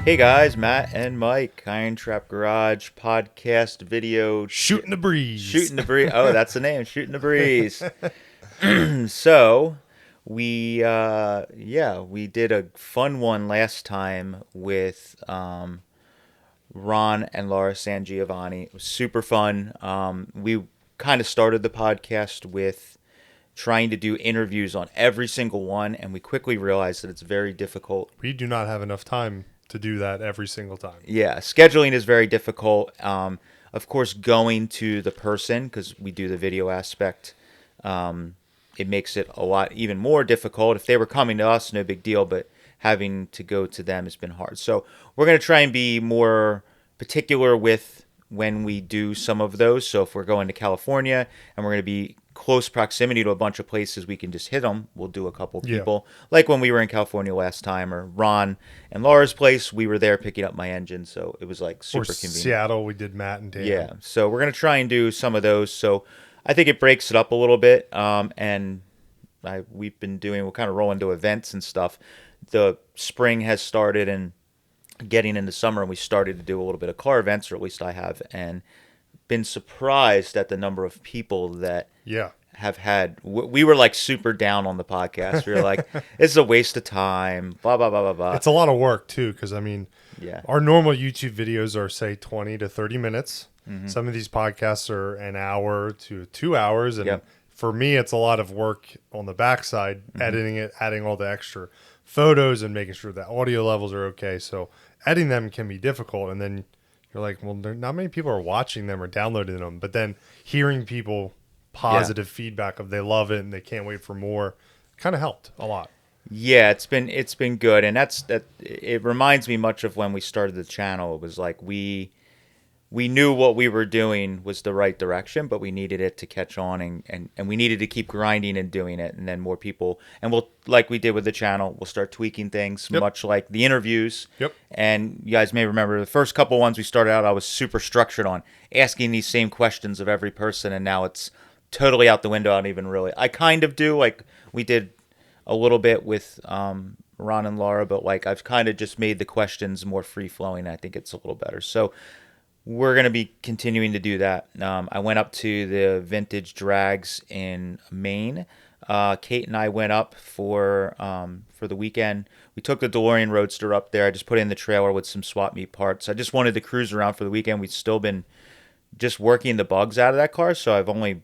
Hey guys, Matt and Mike, IronTrap Garage podcast video Shooting the breeze. shooting the breeze. Oh, that's the name, shooting the breeze. So we did a fun one last time with Ron and Laura San Giovanni. It was super fun. We kind of started the podcast with trying to do interviews on every single one, and we quickly realized that it's very difficult. We do not have enough time to do that every single time. Yeah, scheduling is very difficult. Of course, going to the person, because we do the video aspect, it makes it a lot even more difficult. If they were coming to us, no big deal, but having to go to them has been hard. So we're going to try and be more particular with when we do some of those. So if we're going to California and we're going to be close proximity to a bunch of places, we can just hit them. We'll do a couple Yeah. people, like when we were in California last time, or Ron and Laura's place. We were there picking up my engine, so it was like Or super convenient. Seattle, we did Matt and Dan. Yeah, so we're gonna try and do some of those. So I think it breaks it up a little bit, and we've been doing. We'll kind of roll into events and stuff. The spring has started and getting into summer, and we started to do a little bit of car events, or at least I have, and been surprised at the number of people that Yeah. have had. We were like super down on the podcast. We were like, "This is a waste of time." Blah blah blah blah blah. It's a lot of work, too, because, I mean, Yeah, our normal YouTube videos are, say, 20 to 30 minutes. Some of these podcasts are an hour to 2 hours. And Yep. for me, it's a lot of work on the backside, editing it, adding all the extra photos and making sure the audio levels are okay. So editing them can be difficult. And then you're like, well, not many people are watching them or downloading them. But then hearing people positive feedback of they love it and they can't wait for more kind of helped a lot. yeah. It's been good, and that. It reminds me much of when we started the channel. It was like we knew what we were doing was the right direction, but we needed it to catch on, and we needed to keep grinding and doing it, and then more people, and we'll, like we did with the channel, we'll start tweaking things, Yep. much like the interviews. Yep. And you guys may remember the first couple ones we started out, I was super structured on asking these same questions of every person, and now it's totally out the window. I don't even really, I kind of do, like we did a little bit with Ron and Laura, but like I've kind of just made the questions more free flowing. I think it's a little better. So we're going to be continuing to do that. I went up to the vintage drags in Maine. Kate and I went up for the weekend. We took the DeLorean Roadster up there. I just put it in the trailer with some swap meet parts. I just wanted to cruise around for the weekend. We've still been just working the bugs out of that car, so I've only,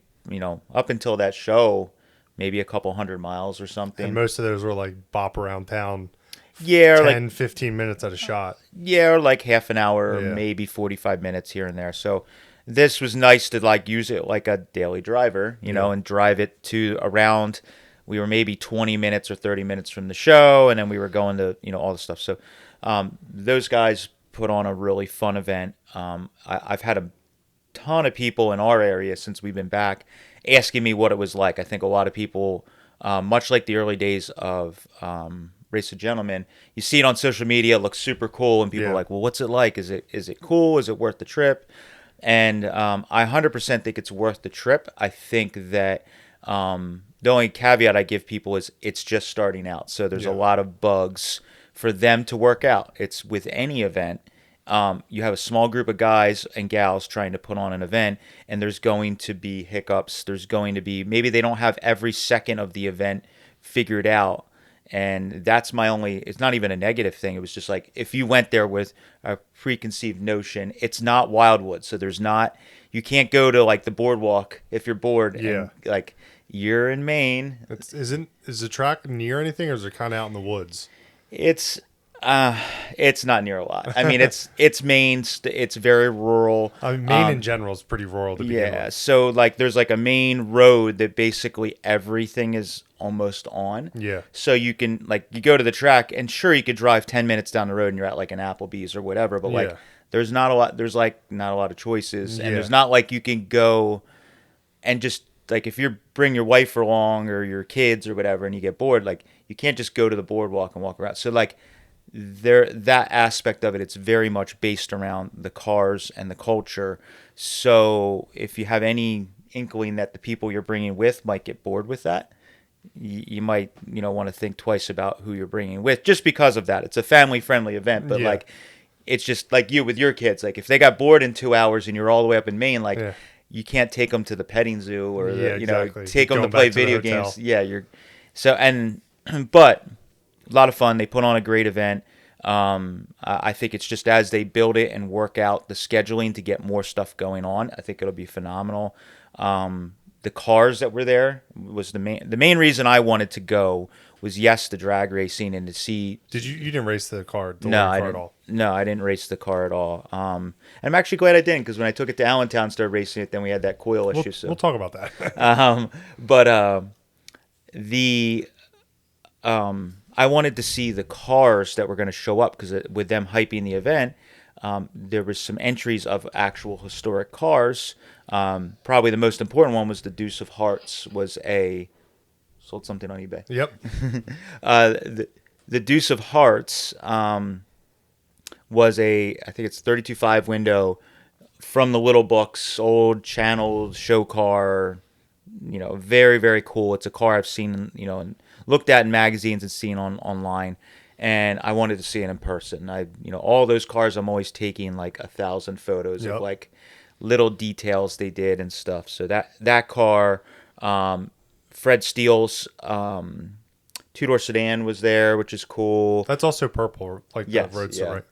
up until that show, maybe a couple 100 miles or something. And most of those were like bop around town, Yeah, 10, 15 minutes at a shot. Yeah, or like half an hour, Yeah. maybe 45 minutes here and there. So this was nice to like use it like a daily driver, and drive it to around. We were maybe 20 minutes or 30 minutes from the show, and then we were going to, all the stuff. So those guys put on a really fun event. I've had a ton of people in our area since we've been back asking me what it was like. I think a lot of people, much like the early days of Race of Gentlemen, you see it on social media, it looks super cool, and people Yeah. are like, well, what's it like? Is it cool? Is it worth the trip? And I 100% think it's worth the trip. I think that the only caveat I give people is it's just starting out. So there's a Yeah. lot of bugs for them to work out. It's with any event. You have a small group of guys and gals trying to put on an event, and there's going to be hiccups. There's going to be, maybe they don't have every second of the event figured out. And that's my only, it's not even a negative thing. It was just like, if you went there with a preconceived notion, it's not Wildwood. So there's not, you can't go to like the boardwalk if you're bored. Yeah. And like, you're in Maine. Is the track near anything, or is it kind of out in the woods? It's it's not near a lot. I mean, it's Maine. It's very rural. I mean, Maine in general is pretty rural to begin Yeah. with. So like, there's like a main road that basically everything is almost on. Yeah. So you can, like, you go to the track, and sure, you could drive 10 minutes down the road and you're at like an Applebee's or whatever. But like, Yeah. there's not a lot. There's like not a lot of choices, and Yeah. there's not like you can go and just, like, if you bring your wife along or your kids or whatever, and you get bored, like, you can't just go to the boardwalk and walk around. So like, that aspect of it, it's very much based around the cars and the culture. So if you have any inkling that the people you're bringing with might get bored with that, you might want to think twice about who you're bringing with, just because of that. It's a family friendly event, but Yeah. like it's just like you with your kids. Like if they got bored in 2 hours and you're all the way up in Maine, like Yeah. you can't take them to the petting zoo or Yeah, exactly. take them to Going play back to the video hotel. games. Yeah, you're so and but a lot of fun. They put on a great event. I think it's just as they build it and work out the scheduling to get more stuff going on, I think it'll be phenomenal. The cars that were there was the main reason I wanted to go was, yes, the drag racing and to see. Did you didn't race the car, the No, DeLorean I car at didn't. all? No, I didn't race the car at all. I'm actually glad I didn't, because when I took it to Allentown and started racing it, then we had that coil We'll issue. So, we'll talk about that. but the I wanted to see the cars that were going to show up, because with them hyping the event, there was some entries of actual historic cars. Probably the most important one was the Deuce of Hearts. Sold something on eBay. Yep. The Deuce of Hearts was I think it's 32.5 window from the little books, old channel show car. Very, very cool. It's a car I've seen, and looked at in magazines and seen online, and I wanted to see it in person. All those cars, I'm always taking like 1,000 photos Yep. of like little details they did and stuff. So that car, Fred Steele's two-door sedan was there, which is cool. That's also purple, like Yes, the Roadster, yeah. right?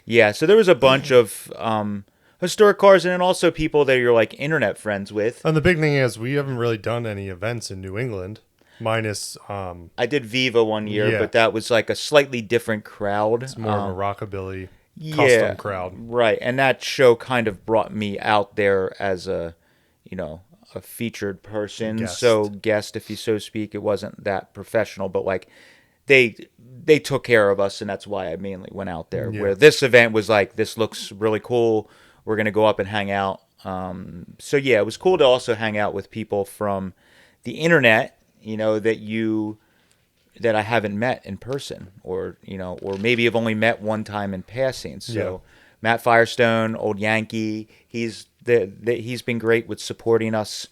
Yeah, so there was a bunch of historic cars, and then also people that you're like internet friends with. And the big thing is we haven't really done any events in New England, minus I did Viva one year, Yeah. but that was like a slightly different crowd. it's more of a rockabilly Yeah, custom crowd. right. And that show kind of brought me out there as a featured person. Guest. So guest, if you so speak. It wasn't that professional, but like they took care of us, and that's why I mainly went out there. Yeah. Where this event was like, this looks really cool. We're gonna go up and hang out. So yeah, it was cool to also hang out with people from the internet, that I haven't met in person, or maybe have only met one time in passing. So Yeah. Matt Firestone, old Yankee, he's been great with supporting us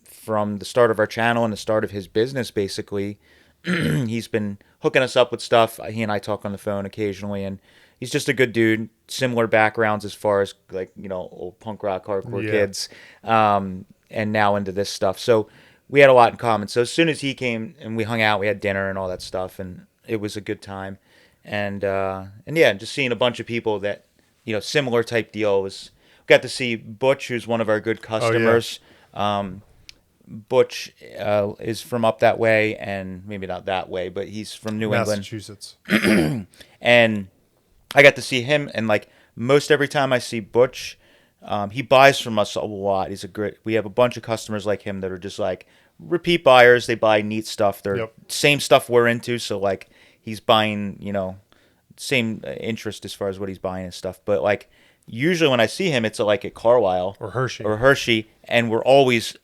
from the start of our channel and the start of his business. Basically, he's been hooking us up with stuff. He and I talk on the phone occasionally, and he's just a good dude. Similar backgrounds as far as like old punk rock hardcore Yeah. kids, and now into this stuff. So we had a lot in common. So as soon as he came and we hung out, we had dinner and all that stuff, and it was a good time. And yeah, just seeing a bunch of people that similar type deal. Got to see Butch, who's one of our good customers. Butch is from up that way, and maybe not that way, but he's from New England. Massachusetts. And I got to see him, and like most every time I see Butch, he buys from us a lot. We have a bunch of customers like him that are just like repeat buyers. They buy neat stuff. They're Yep. same stuff we're into. So like he's buying, same interest as far as what he's buying and stuff. But like usually when I see him, it's like at Carlisle Or Hershey. and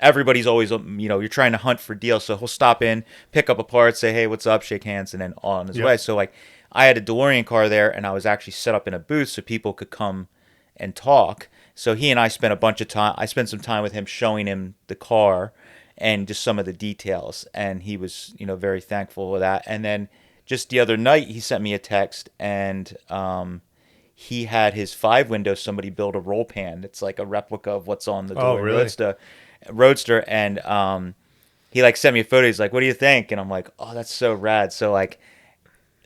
everybody's always, you're trying to hunt for deals. So he'll stop in, pick up a part, say, hey, what's up, shake hands, and then on his Yep. way. So like I had a DeLorean car there, and I was actually set up in a booth so people could come and talk. So he and I spent a bunch of time. I spent some time with him showing him the car and just some of the details, and he was, very thankful for that. And then just the other night, he sent me a text, and he had his 5 window. Somebody built a roll pan. It's like a replica of what's on the Oh, DeLorean really? Roadster, and he like sent me a photo. He's like, "What do you think?" And I'm like, "Oh, that's so rad." So like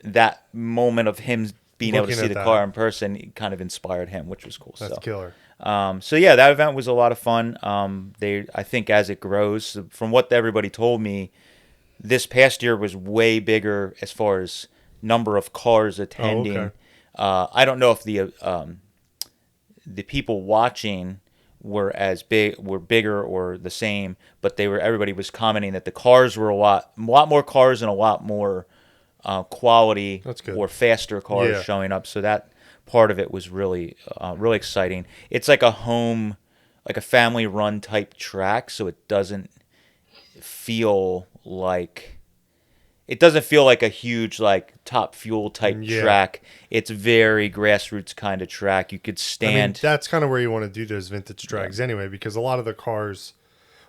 that moment of him being able to Looking see at the that. car in person kind of inspired him, which was cool. That's So. killer. So yeah, that event was a lot of fun. I think as it grows, from what everybody told me, this past year was way bigger as far as number of cars attending. okay. I don't know if the people watching were bigger or the same, but everybody was commenting that the cars were a lot more cars and a lot more quality That's good. or faster cars Yeah. showing up. So that part of it was really exciting. It's like a family run type track, so it doesn't feel like a huge like Top Fuel type Yeah. track. It's very grassroots kind of track. You could I mean, stand. that's kind of where you want to do those vintage drags anyway, because a lot of the cars,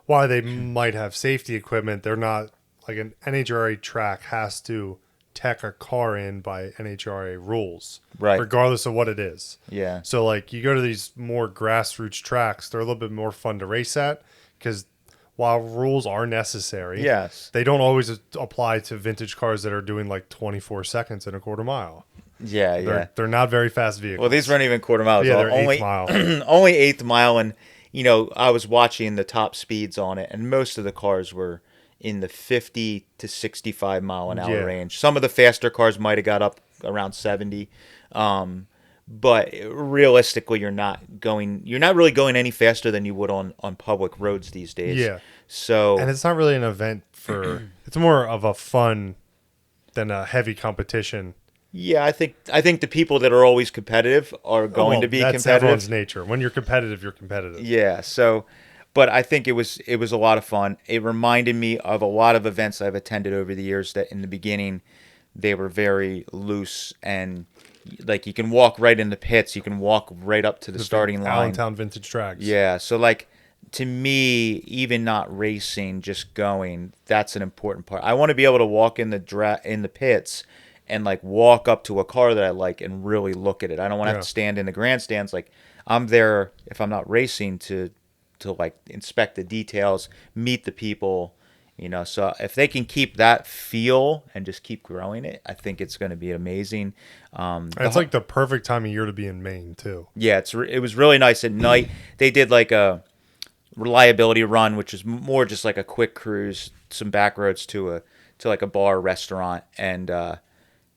while they might have safety equipment, they're not like an NHRA track has to tech a car in by NHRA rules, Right. regardless of what it is. Yeah. So like you go to these more grassroots tracks, they're a little bit more fun to race at because while rules are necessary, Yes. they don't always apply to vintage cars that are doing like 24 seconds in a quarter mile. Yeah. They're not very fast vehicles. Well, these weren't even quarter miles. Yeah, they're only eighth mile. only eighth mile, and I was watching the top speeds on it, and most of the cars were in the 50 to 65 mile an hour Yeah. range. Some of the faster cars might have got up around 70, but realistically, you're not really going any faster than you would on public roads these days. Yeah. So And it's not really an event for. It's more of a fun than a heavy competition. yeah, I think the people that are always competitive are going to be that's competitive. everyone's nature. When you're competitive, you're competitive. Yeah, so but I think it was a lot of fun. It reminded me of a lot of events I've attended over the years that in the beginning they were very loose and like you can walk right in the pits, you can walk right up to the starting line. Allentown vintage tracks. Yeah, so like to me, even not racing, just going, that's an important part. I want to be able to walk in the pits and like walk up to a car that I like and really look at it. I don't want to have to stand in the grandstands. Like I'm there if I'm not racing to like inspect the details, meet the people, So if they can keep that feel and just keep growing it, I think it's going to be amazing. It's like the perfect time of year to be in Maine too. Yeah, it was really nice at night. They did like a reliability run, which is more just like a quick cruise, some back roads to like a bar restaurant, and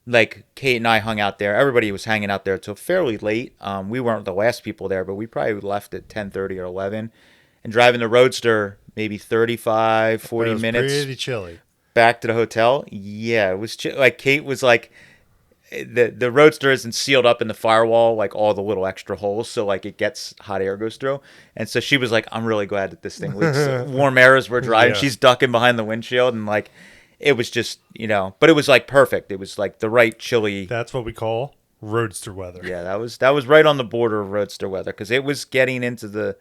like Kate and I hung out there. Everybody was hanging out there till fairly late. We weren't the last people there, but we probably left at 10:30 or 11, and driving the Roadster maybe 35, 40 It was minutes pretty chilly. back to the hotel. Yeah, it was like Kate was like. The Roadster isn't sealed up in the firewall like all the little extra holes, so like it gets hot air goes through, and so she was like, "I'm really glad that this thing leaks." Warm air as we're driving, Yeah. she's ducking behind the windshield, and like it was just but it was like perfect. It was like the right chilly. That's what we call roadster weather. Yeah, that was right on the border of Roadster weather because it was getting into the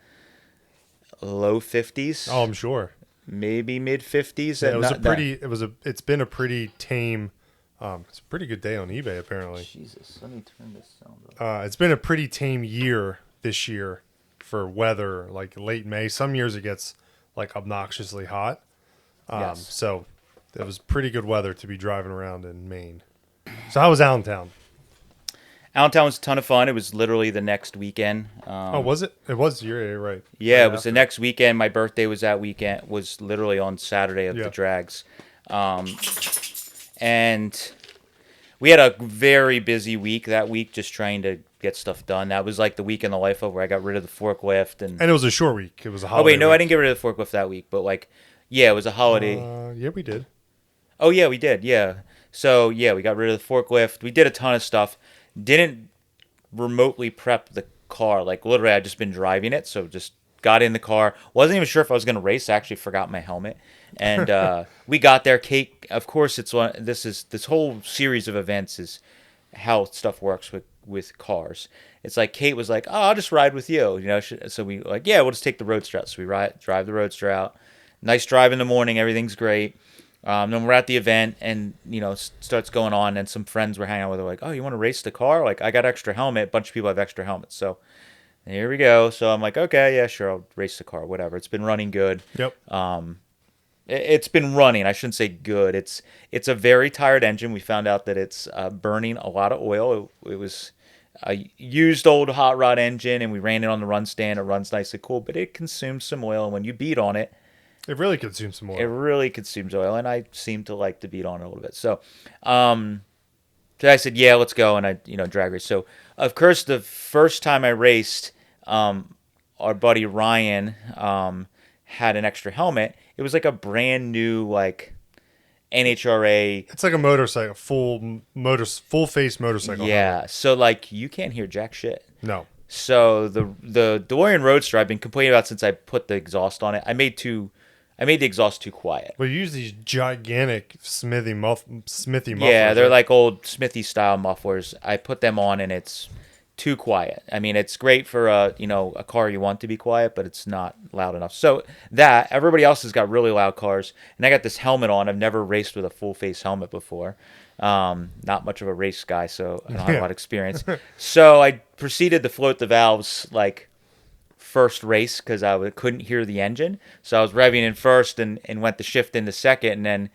low 50s. Oh, I'm sure. Maybe mid 50s. Yeah, it's been a pretty tame. It's a pretty good day on eBay apparently. Jesus, let me turn this sound up. It's been a pretty tame year this year for weather. Like late May, some years it gets like obnoxiously hot. Yes. So it was pretty good weather to be driving around in Maine. So how was Allentown? Allentown was a ton of fun. It was literally the next weekend. Was it? It was. You're right. Yeah, Right it was the after. next weekend. My birthday was that weekend. Was literally on Saturday of the drags, and we had a very busy week that week, just trying to get stuff done. That was like the week in the life of where I got rid of the forklift and. And it was a short week. It was a Oh holiday. wait, no, week. I didn't get rid of the forklift that week, but like, yeah, it was a holiday. Yeah, we did. Oh yeah, we did. Yeah. So yeah, we got rid of the forklift. We did a ton of stuff. Didn't remotely prep the car. Like literally, I just been driving it. So just got in the car. Wasn't even sure if I was gonna race. I actually forgot my helmet. And we got there. Kate, of course, it's one. This whole series of events is how stuff works with cars. It's like Kate was like, "Oh, I'll just ride with you," So we like, yeah, we'll just take the Roadster out. So we drive the Roadster out. Nice drive in the morning. Everything's great. Then we're at the event, and starts going on, and some friends we're hanging out with are like, "Oh, you want to race the car?" Like, I got extra helmet. A bunch of people have extra helmets, so here we go. So I'm like, "Okay, yeah, sure, I'll race the car. Whatever." It's been running good. Yep. It's been running. I shouldn't say good. It's a very tired engine. We found out that it's burning a lot of oil. It was a used old hot rod engine, and we ran it on the run stand. It runs nice and cool, but it consumes some oil. And when you beat on it, It really consumes some it oil. really consumes oil, and I seem to like to beat on it a little bit. So, so I said, yeah, let's go, and I drag race. So, of course, the first time I raced, our buddy Ryan had an extra helmet. It was like a brand new like NHRA. It's like a motorcycle, full face motorcycle. Yeah, so like you can't hear jack shit. No. So the DeLorean Roadster I've been complaining about since I put the exhaust on it. I made the exhaust too quiet. Well, you use these gigantic smithy mufflers. Yeah, they're right? like old Smithy style mufflers. I put them on and it's too quiet. I mean, it's great for a car you want to be quiet, but it's not loud enough. So that everybody else has got really loud cars, and I got this helmet on. I've never raced with a full face helmet before. Not much of a race guy, so I don't have a lot of experience. So I proceeded to float the valves like first race because couldn't hear the engine. So I was revving in first and went to shift into second, and then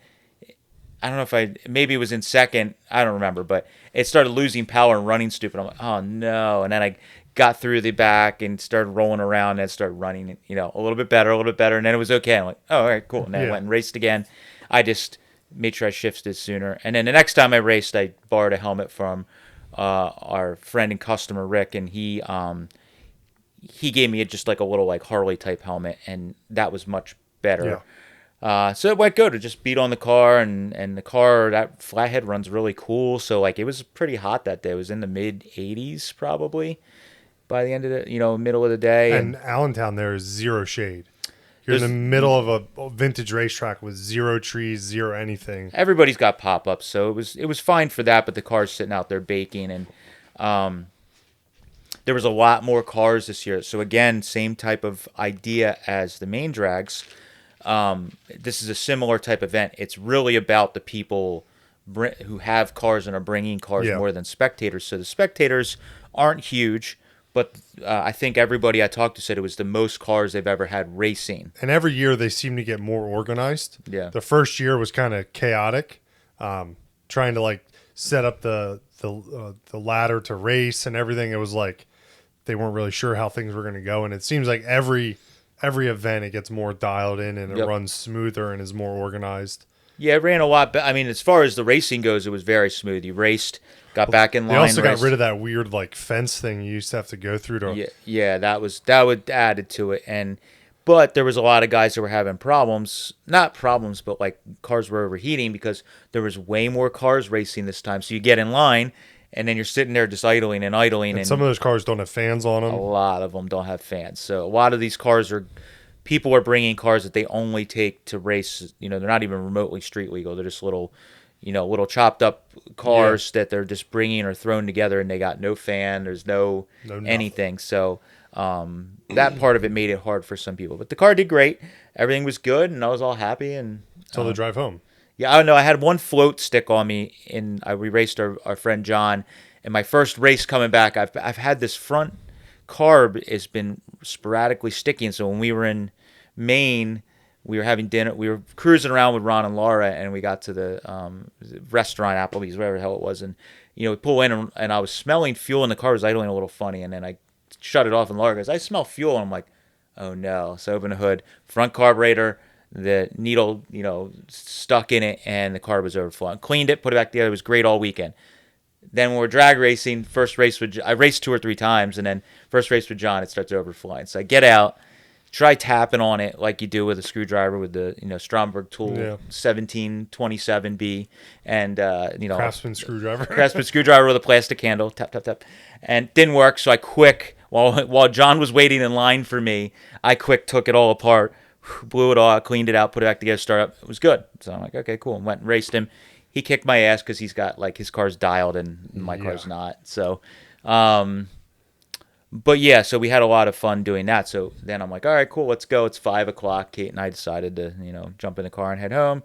I don't know if maybe it was in second. I don't remember, but it started losing power and running stupid. I'm like, oh no. And then I got through the back and started rolling around and started running, a little bit better. And then it was okay. I'm like, oh, all right, cool. And then I went and raced again. I just made sure I shifted sooner. And then the next time I raced, I borrowed a helmet from our friend and customer, Rick, and he gave me just like a little like Harley type helmet, and that was much better. Yeah. So it went good. It just beat on the car, and the car, that flathead runs really cool. So like it was pretty hot that day. It was in the mid 80s probably by the end of the middle of the day. And Allentown, there is zero shade. You're in the middle of a vintage racetrack with zero trees, zero anything. Everybody's got pop-ups, so it was fine for that. But the car's sitting out there baking, and there was a lot more cars this year. So again, same type of idea as the main drags. This is a similar type event. It's really about the people who have cars and are bringing cars more than spectators. So the spectators aren't huge, but I think everybody I talked to said it was the most cars they've ever had racing. And every year they seem to get more organized. Yeah. The first year was kind of chaotic, trying to like set up the ladder to race and everything. It was like they weren't really sure how things were going to go, and it seems like every event it gets more dialed in and it runs smoother and is more organized. Yeah, it ran a lot. But I mean, as far as the racing goes, it was very smooth. You raced, got back in line. They also raced. got rid of that weird like fence thing you used to have to go through to. Yeah, that would added to it, but there was a lot of guys that were having problems. Not problems, but like cars were overheating because there was way more cars racing this time. So you get in line, and then you're sitting there just idling. And some of those cars don't have fans on them. A lot of them don't have fans. So a lot of these cars people are bringing cars that they only take to race. They're not even remotely street legal. They're just little chopped up cars that they're just bringing or thrown together, and they got no fan. There's no anything. So that part of it made it hard for some people. But the car did great. Everything was good, and I was all happy. And until the drive home. Yeah, I don't know. I had one float stick on me, and we raced our friend John. And my first race coming back, I've had this front carb has been sporadically sticking. So when we were in Maine, we were having dinner. We were cruising around with Ron and Laura, and we got to the restaurant, Applebee's, whatever the hell it was. And we pull in, and I was smelling fuel, and the car was idling a little funny. And then I shut it off, and Laura goes, "I smell fuel." And I'm like, "Oh no!" So I open the hood, front carburetor, the needle, stuck in it, and the car was overflowing. Cleaned it, put it back together. It was great all weekend. Then when we're drag racing, first race I raced 2 or 3 times, and then first race with John, it starts overflowing. So I get out, try tapping on it like you do with a screwdriver with the Stromberg tool 1727B, and Craftsman screwdriver with a plastic handle, tap tap tap, and didn't work. So I while John was waiting in line for me, I took it all apart, blew it all, cleaned it out, put it back together, started up. It was good. So I'm like, okay, cool, and went and raced him. He kicked my ass because he's got like his car's dialed and my car's not. So, but yeah, so we had a lot of fun doing that. So then I'm like, all right, cool, let's go. It's 5:00. Kate and I decided to, jump in the car and head home.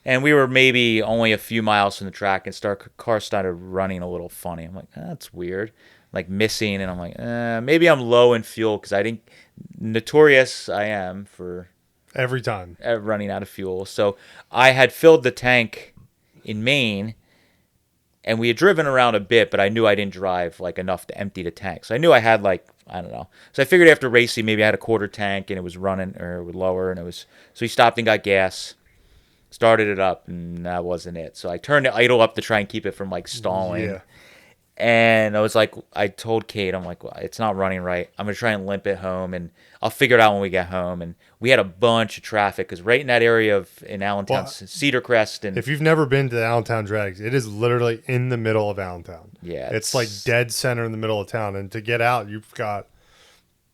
And we were maybe only a few miles from the track, and car started running a little funny. I'm like, that's weird, like missing. And I'm like, maybe I'm low in fuel because notorious I am for every time running out of fuel. So I had filled the tank in Maine, and we had driven around a bit, but I knew I didn't drive like enough to empty the tank. So I knew I had I don't know. So I figured after racing, maybe I had a quarter tank and it was running or lower, and so we stopped and got gas, started it up, and that wasn't it. So I turned the idle up to try and keep it from like stalling. Yeah. And I told Kate, I'm like, well, it's not running right. I'm going to try and limp it home, and I'll figure it out when we get home. And we had a bunch of traffic because right in that area in Allentown, Cedar Crest. And if you've never been to the Allentown Drags, it is literally in the middle of Allentown. Yeah. It's like dead center in the middle of town. And to get out, you've got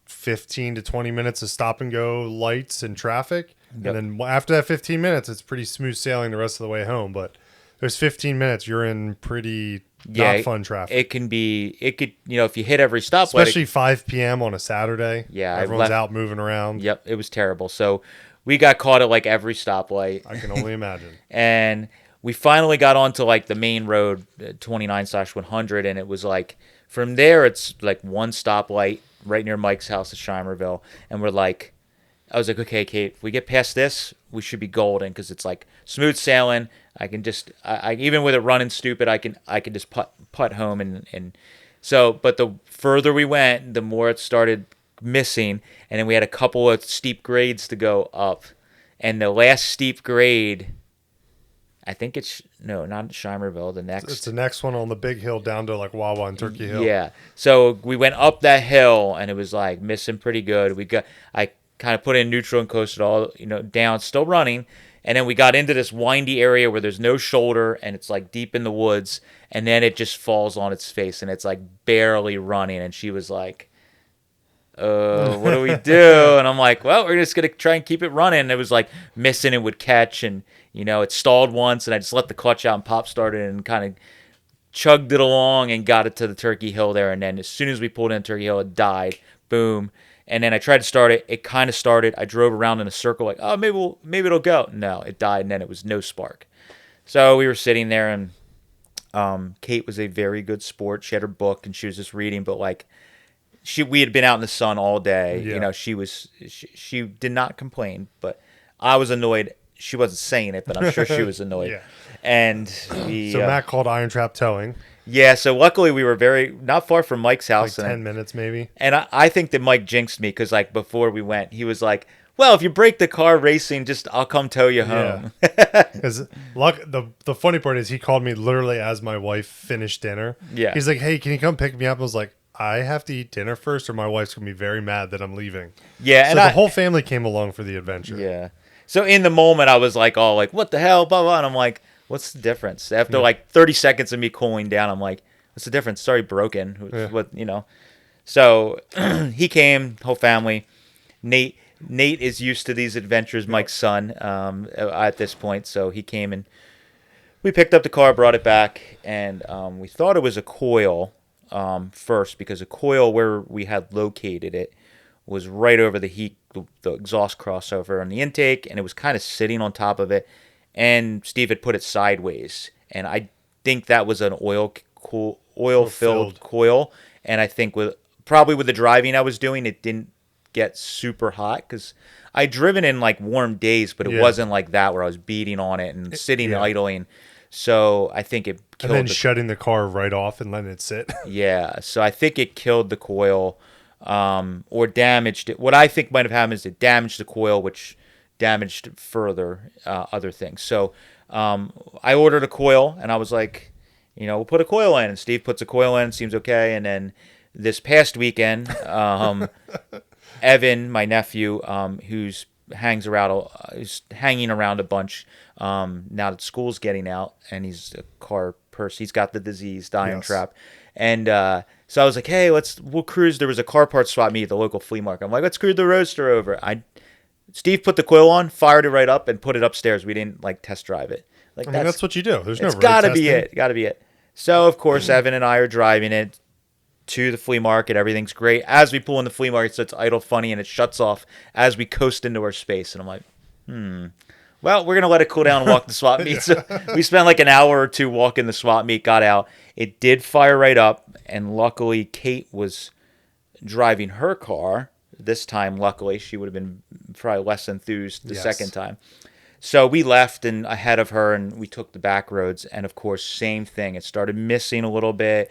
15 to 20 minutes of stop and go lights and traffic. Yep. And then after that 15 minutes, it's pretty smooth sailing the rest of the way home. But There's 15 minutes. You're in pretty Yeah, not fun traffic. it could, if you hit every stoplight. Especially 5 p.m. on a Saturday. Yeah, Everyone's out moving around. Yep, it was terrible. So we got caught at like every stoplight. I can only imagine. And we finally got onto like the main road, 29/100, and it was like from there it's like one stoplight right near Mike's house at Shimerville, and I was like, okay, Kate, if we get past this, we should be golden because it's like smooth sailing. I can just, I even with it running stupid, I can just putt home and so. But the further we went, the more it started missing, and then we had a couple of steep grades to go up, and the last steep grade, I think it's no, not Shimerville. The next, It's the next one on the big hill down to like Wawa and Turkey Hill. yeah. So we went up that hill, and it was like missing pretty good. I kind of put in neutral and coasted all, down, still running. And then we got into this windy area where there's no shoulder and it's like deep in the woods. And then it just falls on its face and it's like barely running. And she was like, what do we do? And I'm like, well, we're just going to try and keep it running. And it was like missing and would catch. And, it stalled once and I just let the clutch out and pop started and kind of chugged it along and got it to the Turkey Hill there. And then as soon as we pulled in Turkey Hill, it died. Boom. And then I tried to start it. It kind of started. I drove around in a circle like, oh, maybe it'll go. No, it died, and then it was no spark. So we were sitting there, and Kate was a very good sport. She had her book, and she was just reading. But like, we had been out in the sun all day. Yeah. She did not complain, but I was annoyed. She wasn't saying it, but I'm sure she was annoyed. Yeah. And So Matt called IronTrap Towing. Yeah, so luckily we were not far from Mike's house. Like 10 minutes maybe. And I think that Mike jinxed me because like before we went, he was like, well, if you break the car racing, I'll come tow you home. Because the funny part is he called me literally as my wife finished dinner. Yeah. He's like, hey, can you come pick me up? I was like, I have to eat dinner first or my wife's going to be very mad that I'm leaving. Yeah. So And the whole family came along for the adventure. Yeah. So in the moment, I was like, all like, what the hell, blah, blah. And I'm like, what's the difference? After like 30 seconds of me cooling down, I'm like, what's the difference? It's already broken. Yeah. What, So he came, whole family. Nate is used to these adventures, Mike's son, at this point. So he came and we picked up the car, brought it back, and we thought it was a coil first because a coil where we had located it was right over the exhaust crossover on the intake, and it was kind of sitting on top of it. And Steve had put it sideways, and I think that was an oil-filled coil. And I think probably with the driving I was doing, it didn't get super hot because I'd driven in like warm days, but it wasn't like that where I was beating on it and sitting idling. So I think it killed. And then shutting the car right off and letting it sit. Yeah, so I think it killed the coil or damaged it. What I think might have happened is it damaged the coil, which damaged further other things. So I ordered a coil, and I was like, we'll put a coil in. And Steve puts a coil in, seems okay. And then this past weekend, Evan, my nephew, who's hanging around a bunch now that school's getting out, and he's a car person. He's got the disease, the IronTrap. And so I was like, hey, we'll cruise. There was a car parts swap meet at the local flea market. I'm like, let's cruise the Roadster over. Steve put the coil on, fired it right up, and put it upstairs. We didn't like test drive it. Like that's what you do. There's no road gotta testing. be it. Gotta be it. So of course, Evan and I are driving it to the flea market. Everything's great. As we pull in the flea market, so it's idle funny and it shuts off as we coast into our space. And I'm like, well, we're gonna let it cool down and walk the swap meet. So we spent like an hour or two walking the swap meet. Got out. It did fire right up, and luckily Kate was driving her car. This time, luckily, she would have been probably less enthused the second time. So we left and ahead of her, and we took the back roads. And of course, same thing. It started missing a little bit,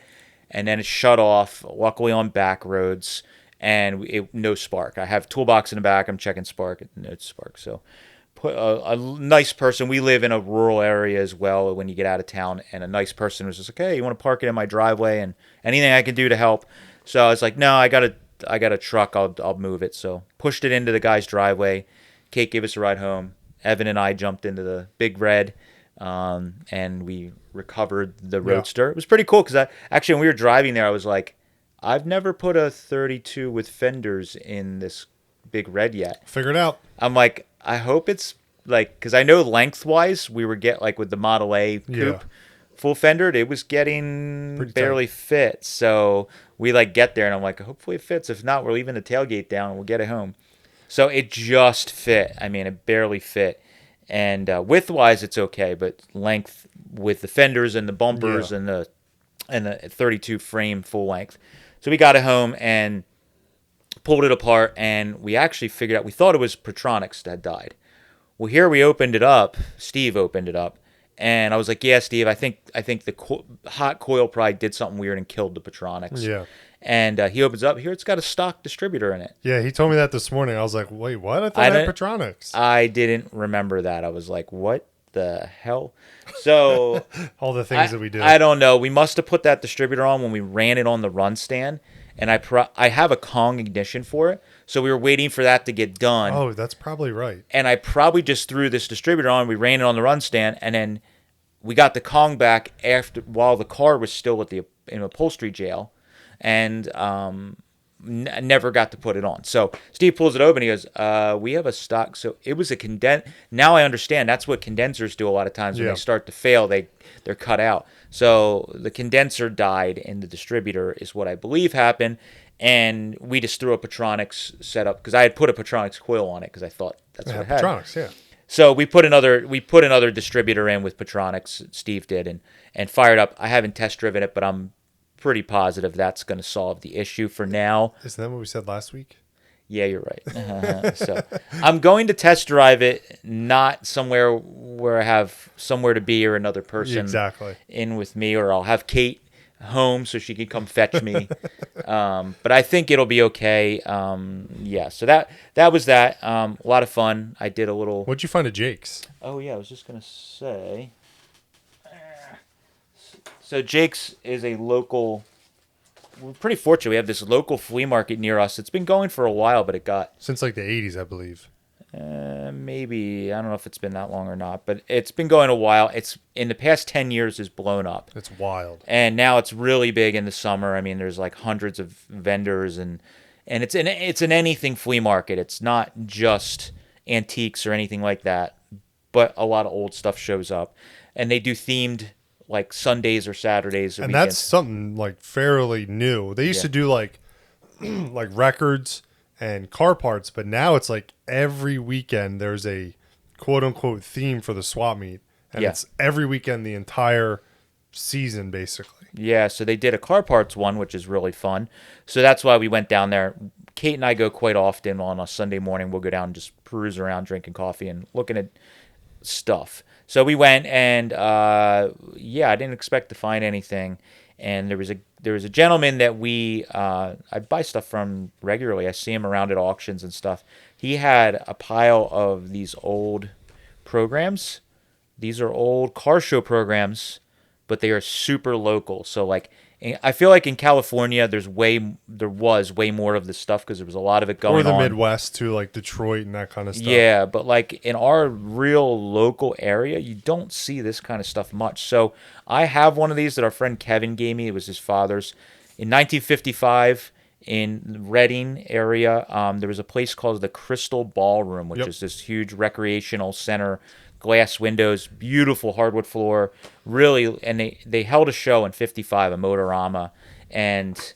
and then it shut off. Luckily, on back roads, and no spark. I have toolbox in the back. I'm checking spark. No spark. So, put a nice person. We live in a rural area as well. When you get out of town, and a nice person was just like, "Hey, you want to park it in my driveway?" And anything I can do to help. So I was like, "No, I got a truck. I'll move it." So pushed it into the guy's driveway. Kate gave us a ride home. Evan and I jumped into the Big Red, and we recovered the Roadster. It was pretty cool because actually when we were driving there, I was like, I've never put a 32 with fenders in this Big Red yet. Figure it out. I'm like, I hope it's like, because I know lengthwise we were like with the Model A coupe full fendered, it was getting Pretty barely tight. fit. So we like get there and I'm like, hopefully it fits. If not, we're leaving the tailgate down and we'll get it home. So it just fit. I mean, it barely fit. And width-wise, it's okay, but length with the fenders and the bumpers Yeah. and the 32 frame full length. So we got it home and pulled it apart, and we actually figured out, we thought it was Petronics that died. Well, here we opened it up. Steve opened it up, and I was like, "Yeah, Steve, I think the hot coil probably did something weird and killed the Petronics." Yeah. And he opens up. Here, it's got a stock distributor in it. Yeah, he told me that this morning. I was like, wait, what? I thought I I had didn't- Petronics. I didn't remember that. I was like, "What the hell?" So All the things that we do. I don't know. We must have put that distributor on when we ran it on the run stand, and I have a Kong ignition for it, so we were waiting for that to get done. Oh, that's probably right. And I probably just threw this distributor on. We ran it on the run stand, and then we got the Kong back after while the car was still at the in upholstery jail, and never got to put it on. So Steve pulls it open. He goes, "We have a stock." So it was a Now I understand. That's what condensers do a lot of times when Yeah. they start to fail. They're cut out. So the condenser died in the distributor is what I believe happened. And we just threw a Petronics setup because I had put a Petronics coil on it because I thought that's what Yeah, it had. Petronics, yeah. So we put another distributor in with Petronics. Steve did and fired up. I haven't test driven it, but I'm pretty positive that's going to solve the issue for now. Isn't that what we said last week? Yeah, you're right. So I'm going to test drive it, not somewhere where I have somewhere to be or another person Exactly. in with me, or I'll have Kate home so she can come fetch me. But I think it'll be okay. Yeah. So that was that. A lot of fun. I did a little. What'd you find at Jake's? Oh yeah, I was just gonna say. So Jake's is a local. We're pretty fortunate. We have this local flea market near us. It's been going for a while, but it got Since like the 80s, I believe. maybe, I don't know if it's been that long or not, but it's been going a while. It's in the past 10 years has blown up, It's wild. and now it's really big in the summer. I mean, there's like hundreds of vendors, and it's an anything flea market. It's not just antiques or anything like that, but a lot of old stuff shows up, and they do themed like Sundays or Saturdays or And weekends. that's something like fairly new. They used Yeah. to do like like records and car parts, but now it's like every weekend there's a quote unquote theme for the swap meet. And Yeah. it's every weekend the entire season basically. Yeah, so they did a car parts one, which is really fun. So that's why we went down there. Kate and I go quite often on a Sunday morning. We'll go down and just peruse around, drinking coffee and looking at stuff. So we went and yeah, I didn't expect to find anything. And there was a gentleman that I buy stuff from regularly. I see him around at auctions and stuff. He had a pile of these old programs. These are old car show programs, but they are super local. So like, I feel like in California, there was way more of this stuff because there was a lot of it going Or the on. Midwest too, like Detroit and that kind of stuff. Yeah, but like in our real local area, you don't see this kind of stuff much. So I have one of these that our friend Kevin gave me. It was his father's. In 1955, in Reading area, there was a place called the Crystal Ballroom, which Yep. is this huge recreational center, glass windows, beautiful hardwood floor, really. And they held a show in 55, a Motorama, and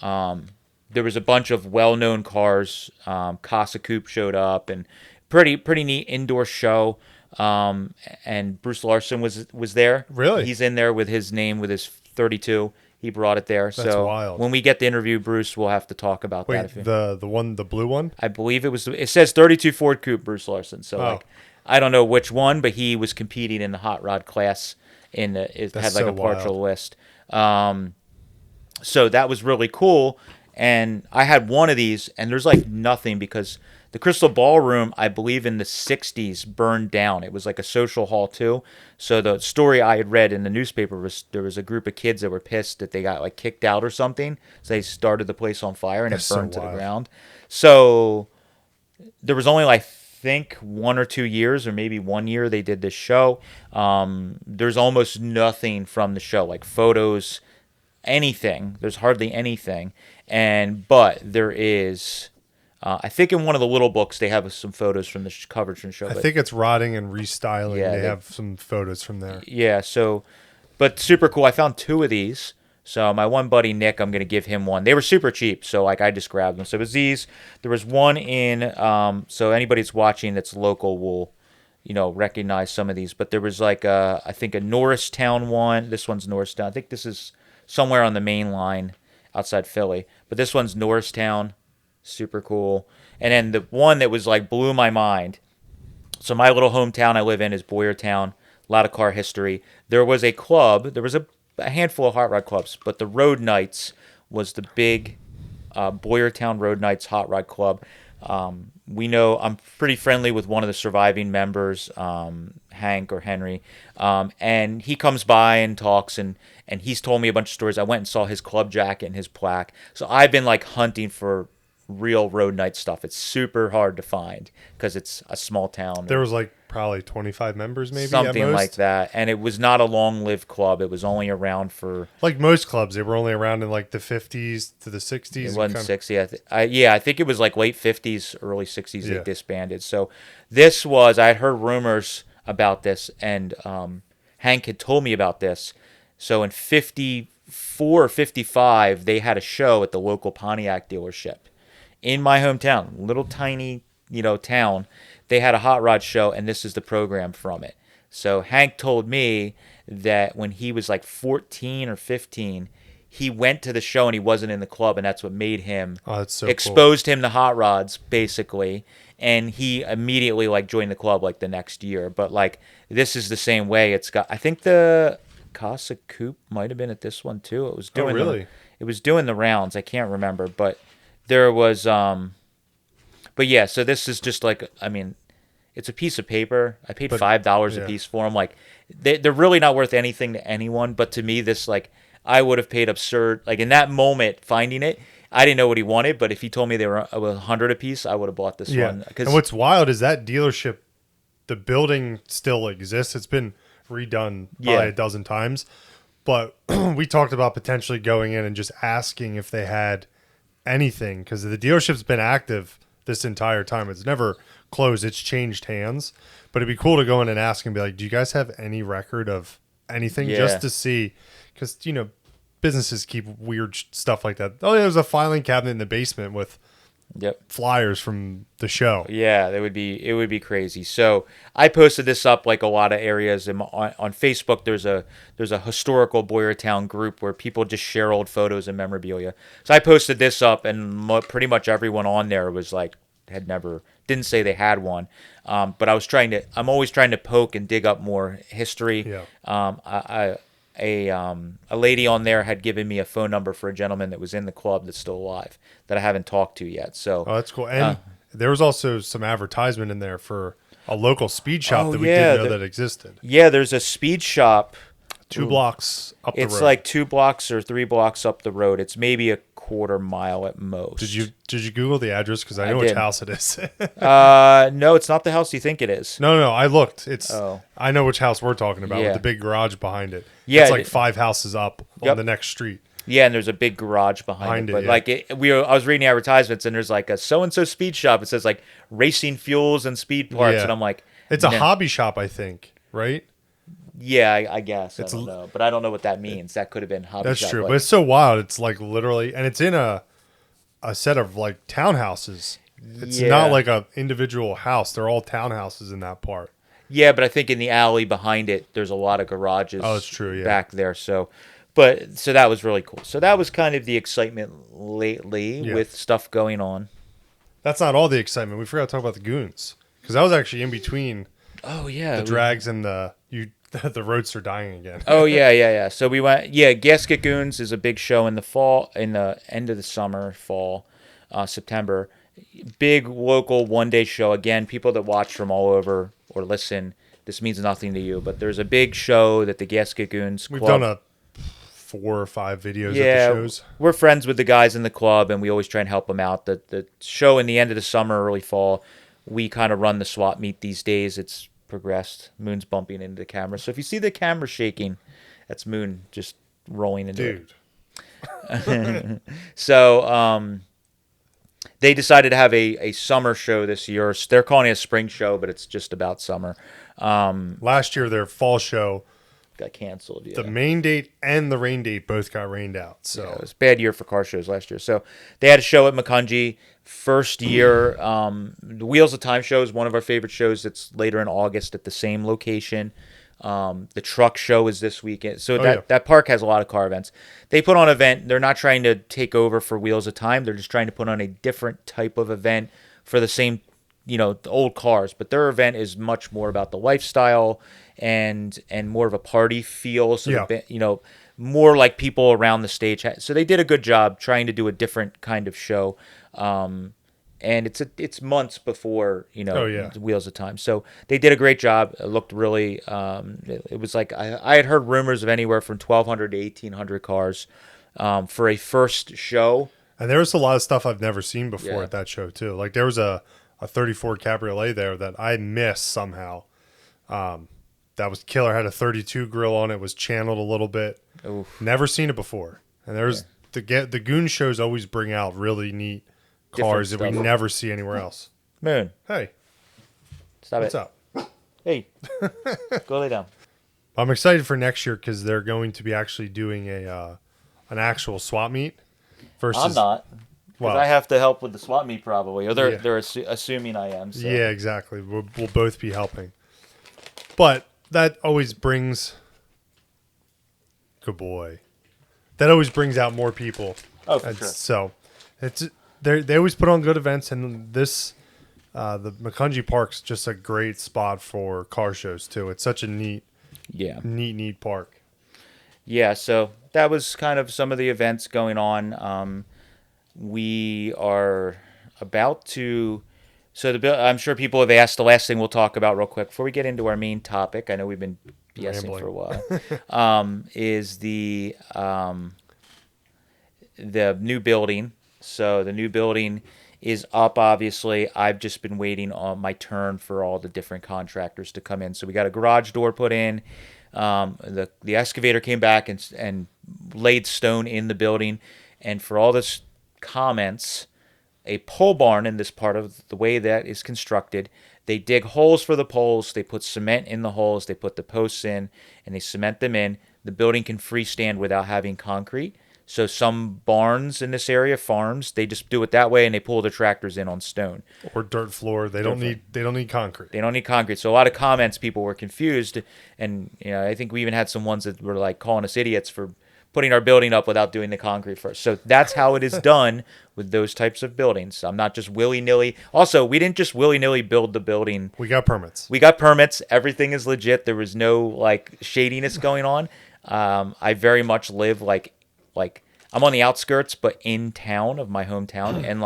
there was a bunch of well-known cars. Casa Coupe showed up, and pretty neat indoor show. And Bruce Larson was there. Really? He's in there with his name, with his 32. He brought it there. That's so wild. when we get the interview, Bruce, we'll have to talk about Wait, that. the blue one? I believe it says 32 Ford Coupe Bruce Larson. So Oh. like, I don't know which one, but he was competing in the hot rod class. It had like so a partial wild. list. So that was really cool. And I had one of these, and there's like nothing because the Crystal Ballroom, I believe in the 60s, burned down. It was like a social hall too. So the story I had read in the newspaper was there was a group of kids that were pissed that they got like kicked out or something. So they started the place on fire and That's it so burned to the wild. ground. So there was only like, I think 1 or 2 years or maybe 1 year they did this show. There's almost nothing from the show, like photos, anything. There's hardly anything. But there is I think in one of the little books they have some photos from the coverage from the show. I But think it's Rotting and Restyling. Yeah, They they- have some photos from there. yeah, so but super cool. I found two of these. So my one buddy Nick, I'm gonna give him one. They were super cheap, so like I just grabbed them. So it was these. There was one in. So anybody that's watching that's local will, recognize some of these. But there was like I think a Norristown one. This one's Norristown. I think this is somewhere on the main line outside Philly. But this one's Norristown. Super cool. And then the one that was like blew my mind. So my little hometown I live in is Boyertown. A lot of car history. There was a club. There was a handful of hot rod clubs, but the Road Knights was the big Boyertown Road Knights Hot Rod Club. We know I'm pretty friendly with one of the surviving members, Hank or Henry, and he comes by and talks, and he's told me a bunch of stories. I went and saw his club jacket and his plaque. So I've been like hunting for real Road Knight stuff. It's super hard to find because it's a small town. There was like probably 25 members, maybe Something at most. like that, and it was not a long-lived club. It was only around for Like most clubs, they were only around in like the 50s to the 60s. it wasn't Kind 60. I think it was like late 50s, early 60s they Yeah. disbanded. So this was I had heard rumors about this, and Hank had told me about this. So in 54 or 55, they had a show at the local Pontiac dealership in my hometown, little tiny town. They had a hot rod show, and this is the program from it. So Hank told me that when he was like 14 or 15, he went to the show and he wasn't in the club, and that's what made him Oh, that's so cool. exposed him to hot rods basically, and he immediately like joined the club like the next year. But like this is the same way. It's got I think the Casa Coupe might have been at this one too. It was Oh, doing really? it was doing the rounds. I can't remember, but there was but yeah, so this is just like, I mean, it's a piece of paper. I paid But- $5 yeah. a piece for them. Like, they're really not worth anything to anyone. But to me, this like I would have paid absurd. Like in that moment, finding it, I didn't know what he wanted. But if he told me they were 100 a piece, I would have bought this Yeah. one. And what's wild is that dealership, the building still exists. It's been redone probably Yeah. a dozen times. But we talked about potentially going in and just asking if they had anything, because the dealership's been active this entire time. It's never closed. It's changed hands. But it'd be cool to go in and ask and be like, do you guys have any record of anything? Yeah. Just to see, because, businesses keep weird stuff like that. Oh, yeah, there's a filing cabinet in the basement with Yep. flyers from the show. Yeah, it would be crazy. So I posted this up like a lot of areas on Facebook. There's a historical Boyertown group where people just share old photos and memorabilia. So I posted this up, and pretty much everyone on there was like didn't say they had one. But I'm always trying to poke and dig up more history. Yeah. A lady on there had given me a phone number for a gentleman that was in the club that's still alive that I haven't talked to yet. So Oh, that's cool. And there was also some advertisement in there for a local speed shop Oh, that we yeah, didn't know that existed. yeah, there's a speed shop. 2 blocks up the road. It's like 2 blocks or 3 blocks up the road. It's maybe a quarter mile at most. Did you Google the address? Because I know I which did. house it is. No, it's not the house you think it is. No, I looked. It's Oh. I know which house we're talking about Yeah. with the big garage behind it. Yeah, It's like it- 5 houses up Yep. on the next street. Yeah, and there's a big garage behind it. But yeah. like I was reading the advertisements, and there's like a so and so speed shop. It says like racing fuels and speed parts, Yeah. and I'm like, It's a no. hobby shop, I think, right? Yeah, I guess It's I don't know, but I don't know what that means. That could have been hobby That's shop. true. like- But it's so wild. It's like literally, and it's in a set of like townhouses. It's Yeah. not like a individual house. They're all townhouses in that part. Yeah, but I think in the alley behind it, there's a lot of garages. Oh, that's true, yeah. Back there, so that was really cool. So that was kind of the excitement lately Yeah. with stuff going on. That's not all the excitement. We forgot to talk about the goons, because that was actually in between Oh yeah, the drags and the roadster dying again. Oh yeah. So we went. Yeah, Gasket Goons is a big show in the fall, in the end of the summer, fall, September. Big local 1-day show. Again, people that watch from all over or listen, this means nothing to you, but there's a big show that the Gasket Goons We've Club. done a 4 or 5 videos at Yeah, the shows. we're friends with the guys in the club, and we always try and help them out. The show in the end of the summer, early fall, we kind of run the swap meet these days. It's progressed. Moon's bumping into the camera. So if you see the camera shaking, that's Moon just rolling into it. Dude. So, They decided to have a summer show this year. They're calling it a spring show, but it's just about summer. Last year, their fall show, Got canceled. the Yeah. main date and the rain date both got rained out. Yeah, it So was a bad year for car shows last year. So they had a show at Macungie. First year, the Wheels of Time show is one of our favorite shows. It's later in August at the same location. The truck show is this weekend. So that park has a lot of car events. They put on an event. They're not trying to take over for Wheels of Time. They're just trying to put on a different type of event for the same, the old cars. But their event is much more about the lifestyle and more of a party feel. So more like people around the stage. So they did a good job trying to do a different kind of show. And it's months before Wheels of Time, so they did a great job. It looked really. It was like I had heard rumors of anywhere from 1,200 to 1,800 cars for a first show. and there was a lot of stuff I've never seen before Yeah. at that show too. Like there was a 34 Cabriolet there that I missed somehow. That was killer. Had a 32 grill on it. Was channeled a little bit. Oof. Never seen it before. And there's the goon shows always bring out really neat cars that we stuff. never see anywhere else. Moon, Hey, stop what's it. up? Hey, go lay down. I'm excited for next year because they're going to be actually doing an actual swap meet. Versus, I'm not. Because Well, I have to help with the swap meet probably, or they're Yeah. they're assuming I am. So. Yeah, exactly. We'll both be helping. But that always brings. Good boy. That always brings out more people. Oh, for sure. So they always put on good events, and this the Macungie Park's just a great spot for car shows too. It's such a neat park. Yeah, so that was kind of some of the events going on. We are about to. So I'm sure people have asked. The last thing we'll talk about real quick before we get into our main topic. I know we've been BSing Rambling. for a while. Is the new building. So the new building is up. Obviously, I've just been waiting on my turn for all the different contractors to come in. So we got a garage door put in. The excavator came back and laid stone in the building, and for all this comments, a pole barn in this part of the way that is constructed, they dig holes for the poles, they put cement in the holes, they put the posts in, and they cement them in. The building can freestand without having concrete. So some barns in this area, farms, they just do it that way, and they pull the tractors in on stone. Or dirt floor. They don't need concrete. They don't need concrete. So a lot of comments, people were confused, and I think we even had some ones that were like calling us idiots for putting our building up without doing the concrete first. So that's how it is done with those types of buildings. I'm not just willy-nilly. Also, we didn't just willy-nilly build the building. We got permits. We got permits. Everything is legit. There was no shadiness going on. I very much live like I'm on the outskirts, but in town of my hometown, and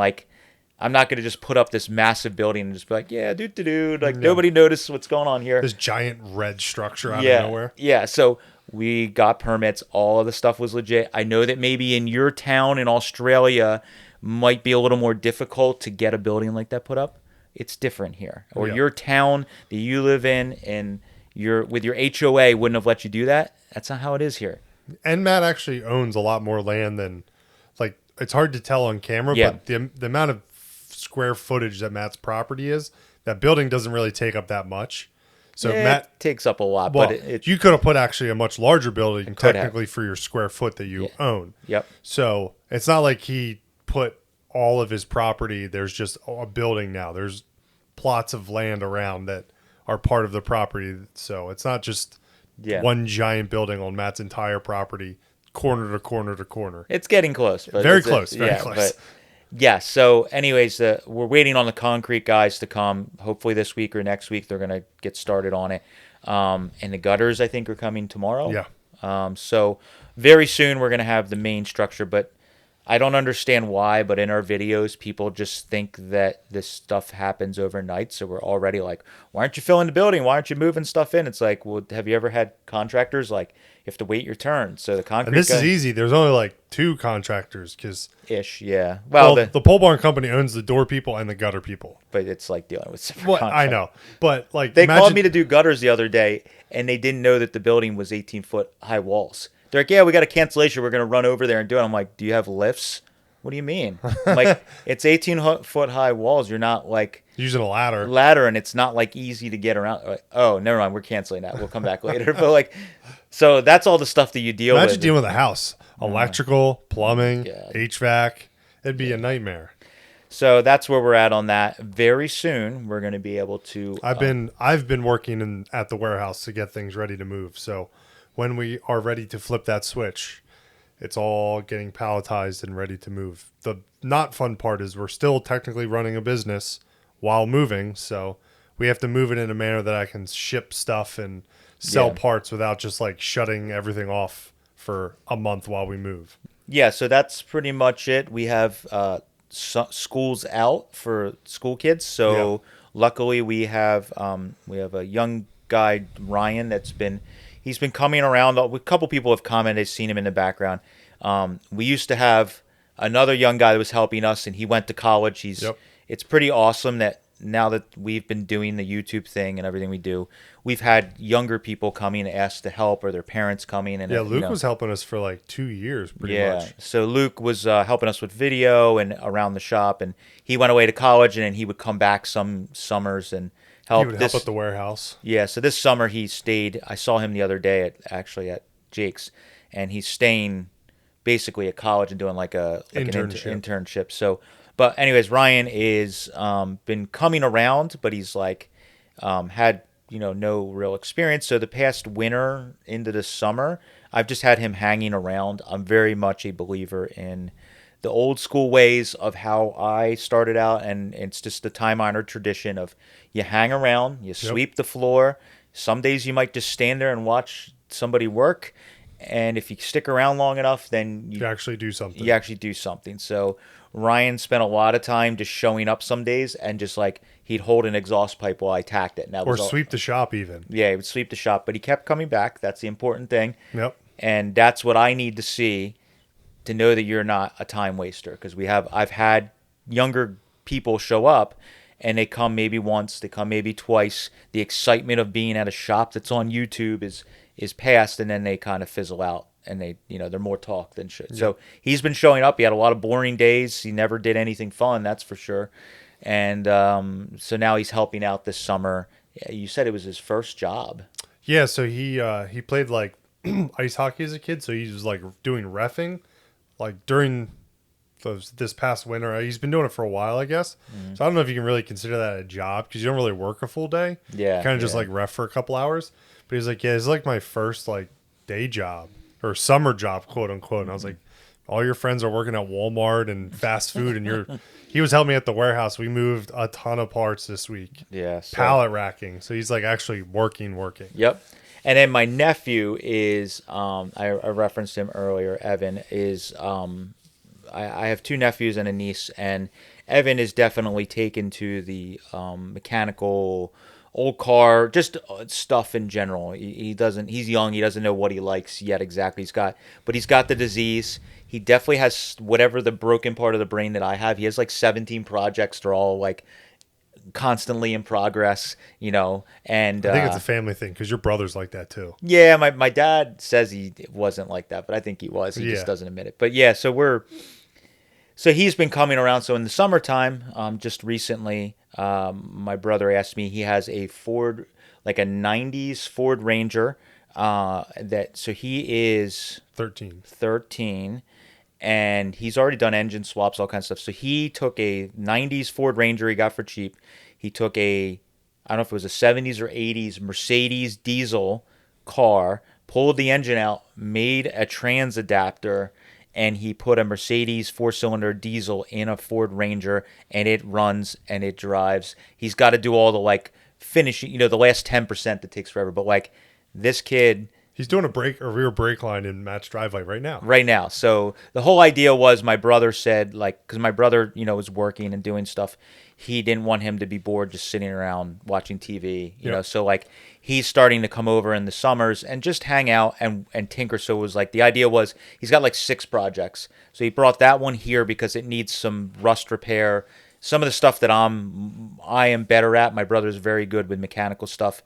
I'm not gonna just put up this massive building and just be like, yeah, dude. Nobody noticed what's going on here. This giant red structure out of nowhere. Yeah. So we got permits. All of the stuff was legit. I know that maybe in your town in Australia might be a little more difficult to get a building like that put up. It's different here. Or your town that you live in and with your HOA wouldn't have let you do that. That's not how it is here. And Matt actually owns a lot more land than, it's hard to tell on camera, but the amount of square footage that Matt's property is, that building doesn't really take up that much. So Matt takes up a lot, well, but you could have put actually a much larger building technically for your square foot that you own. Yep. So it's not like he put all of his property. There's just a building now. There's plots of land around that are part of the property. So it's not just one giant building on Matt's entire property, corner to corner to corner. It's getting close. But very close. Close. Yeah, so anyways, we're waiting on the concrete guys to come. Hopefully this week or next week they're going to get started on it. And the gutters, I think, are coming tomorrow. Yeah. So very soon we're going to have the main structure, but I don't understand why, but in our videos, people just think that this stuff happens overnight. So we're already like, why aren't you filling the building? Why aren't you moving stuff in? It's like, well, have you ever had contractors you have to wait your turn? So the concrete. And this is easy. There's only 2 contractors because. Yeah. Well, the pole barn company owns the door people and the gutter people. But it's like dealing with separate Well, contracts. I know, but they called me to do gutters the other day, and they didn't know that the building was 18-foot high walls. They're like, yeah, we got a cancellation. We're going to run over there and do it. I'm like, do you have lifts? What do you mean? I'm like, it's 18-foot high walls. You're not like Using a ladder. ladder, and it's not like easy to get around. Like, oh, never mind. We're canceling that. We'll come back later. But like, so that's all the stuff that you deal Imagine with. dealing with a house, electrical, plumbing, God. HVAC. It'd be a nightmare. So that's where we're at on that. Very soon, we're going to be able to. I've been working at the warehouse to get things ready to move. So when we are ready to flip that switch, it's all getting palletized and ready to move. The not fun part is we're still technically running a business while moving, so we have to move it in a manner that I can ship stuff and sell parts without just like shutting everything off for a month while we move. Yeah, so that's pretty much it. We have schools out for school kids. So luckily we have a young guy, Ryan, he's been coming around. A couple people have commented, seen him in the background. We used to have another young guy that was helping us, and he went to college. It's pretty awesome that now that we've been doing the YouTube thing and everything we do, we've had younger people coming and ask to help, or their parents coming. And Luke was helping us for like 2 years, pretty much. So Luke was helping us with video and around the shop, and he went away to college, and then he would come back some summers and help. He would help at the warehouse. Yeah, so this summer he stayed. I saw him the other day at Jake's, and he's staying basically at college and doing like an internship. So, but anyways, Ryan is been coming around, but he's like had no real experience. So the past winter into the summer, I've just had him hanging around. I'm very much a believer in the old school ways of how I started out, and it's just the time-honored tradition of you hang around, you sweep the floor. Some days you might just stand there and watch somebody work, and if you stick around long enough, then you actually do something. You actually do something. So Ryan spent a lot of time just showing up some days, and just like he'd hold an exhaust pipe while I tacked it. Or sweep the shop even. Yeah, he would sweep the shop, but he kept coming back. That's the important thing. Yep. And that's what I need to see to know that you're not a time waster, because I've had younger people show up, and they come maybe once, they come maybe twice. The excitement of being at a shop that's on YouTube is past, and then they kind of fizzle out, and they're more talk than shit. So he's been showing up. He had a lot of boring days. He never did anything fun, that's for sure. And so now he's helping out this summer. You said it was his first job. Yeah, so he played like ice hockey as a kid, so he was like doing reffing like during this past winter. He's been doing it for a while, I guess. Mm-hmm. So I don't know if you can really consider that a job, because you don't really work a full day. Yeah. Kind of just like ref for a couple hours. But he's like, it's like my first like day job or summer job, quote unquote. And I was like, all your friends are working at Walmart and fast food, and he was helping me at the warehouse. We moved a ton of parts this week. Yeah. Pallet racking. So he's like actually working. Yep. And then my nephew is, I referenced him earlier, Evan, is, I have two nephews and a niece, and Evan is definitely taken to the mechanical, old car, just stuff in general. He's young, he doesn't know what he likes yet exactly. But he's got the disease. He definitely has whatever the broken part of the brain that I have. He has like 17 projects. They're all like constantly in progress, and I think it's a family thing, because your brother's like that too. Yeah, my dad says he wasn't like that, but I think he was. He just doesn't admit it. But yeah, so he's been coming around. So in the summertime, just recently, my brother asked me, he has a Ford, like a 90s Ford Ranger, so he is 13, and he's already done engine swaps, all kinds of stuff. So he took a 90s Ford Ranger he got for cheap. He took I don't know if it was a 70s or 80s Mercedes diesel car, pulled the engine out, made a trans adapter, and he put a Mercedes 4-cylinder diesel in a Ford Ranger, and it runs and it drives. He's got to do all the like finishing, the last 10% that takes forever. But like this kid, he's doing a rear brake line in Matt's driveway right now. Right now. So the whole idea was, my brother said, like, because my brother, was working and doing stuff. He didn't want him to be bored just sitting around watching TV, you know. So like he's starting to come over in the summers and just hang out and tinker. So it was like, the idea was, he's got like 6 projects. So he brought that one here because it needs some rust repair. Some of the stuff that I am better at. My brother's very good with mechanical stuff,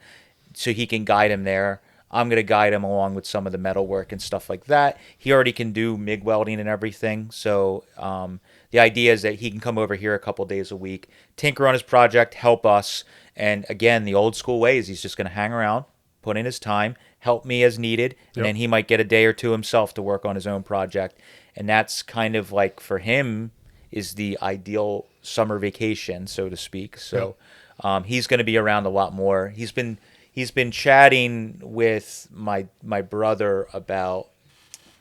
so he can guide him there. I'm going to guide him along with some of the metal work and stuff like that. He already can do MIG welding and everything. So the idea is that he can come over here a couple days a week, tinker on his project, help us. And again, the old school way is he's just going to hang around, put in his time, help me as needed, and then he might get a day or two himself to work on his own project. And that's kind of like, for him, is the ideal summer vacation, so to speak. So he's going to be around a lot more. He's been chatting with my brother about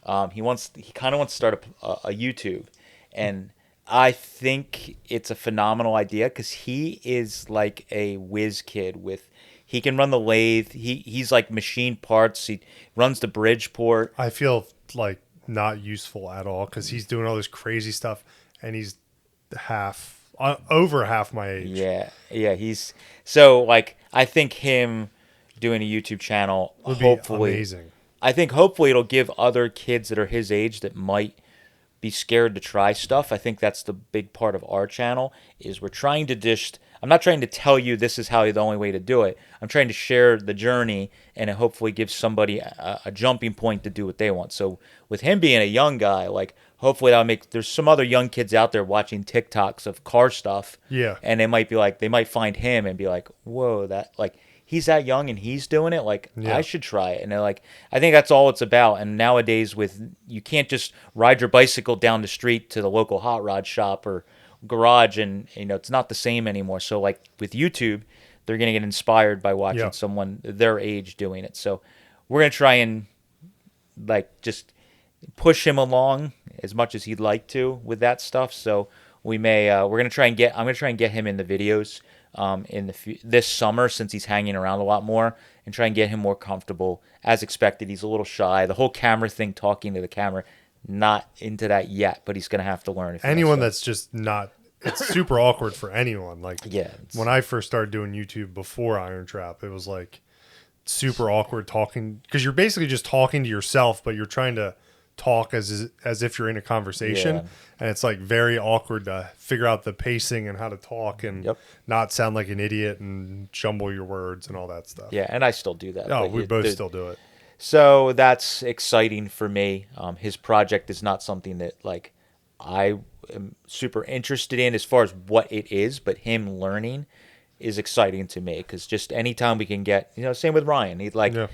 he kind of wants to start a YouTube, and I think it's a phenomenal idea because he is like a whiz kid with. He can run the lathe. He's like machine parts. He runs the Bridgeport. I feel like not useful at all because he's doing all this crazy stuff, and he's over half my age. Yeah. He's so like, I think him doing a YouTube channel Would hopefully be amazing. I think hopefully it'll give other kids that are his age that might be scared to try stuff. I think that's the big part of our channel is we're trying to just. I'm not trying to tell you this is how the only way to do it. I'm trying to share the journey and it hopefully give somebody a jumping point to do what they want. So with him being a young guy, like hopefully that'll make. There's some other young kids out there watching TikToks of car stuff. Yeah. And they might be like, they might find him and be like, whoa, that like. He's that young and he's doing it. Like, I should try it. And they're like, I think that's all it's about. And nowadays, you can't just ride your bicycle down the street to the local hot rod shop or garage, and it's not the same anymore. So, like with YouTube, they're gonna get inspired by watching someone their age doing it. So, we're gonna try and like just push him along as much as he'd like to with that stuff. So we're gonna try and I'm gonna try and get him in the videos. This summer, since he's hanging around a lot more, and try and get him more comfortable. As expected, he's a little shy. The whole camera thing, talking to the camera, not into that yet, but he's going to have to learn. Anyone that's just not, it's super awkward for anyone. Like, when I first started doing YouTube before IronTrap, it was like super awkward talking because you're basically just talking to yourself, but you're trying to talk as if you're in a conversation, and it's like very awkward to figure out the pacing and how to talk and not sound like an idiot and jumble your words and all that stuff. Yeah, and I still do that. Oh, we both still do it. So that's exciting for me. His project is not something that like I am super interested in as far as what it is, but him learning is exciting to me because just anytime we can get, same with Ryan. He'd like. Yeah.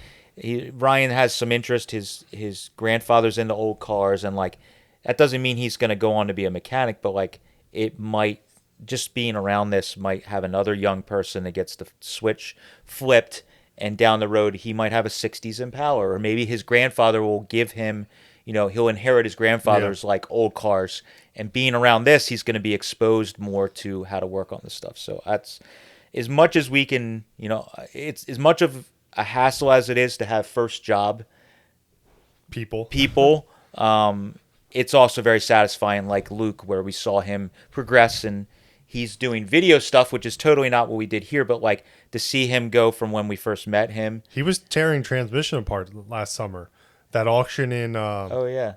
Ryan has some interest. His grandfather's into old cars, and like that doesn't mean he's going to go on to be a mechanic, but like it might just being around this might have another young person that gets the switch flipped, and down the road he might have a 60s Impala, or maybe his grandfather will give him, he'll inherit his grandfather's like old cars, and being around this, he's going to be exposed more to how to work on this stuff. So that's as much as we can, it's as much of a hassle as it is to have first job people. It's also very satisfying, like Luke, where we saw him progress and he's doing video stuff, which is totally not what we did here, but like to see him go from when we first met him. He was tearing transmission apart last summer. That auction in Ohio,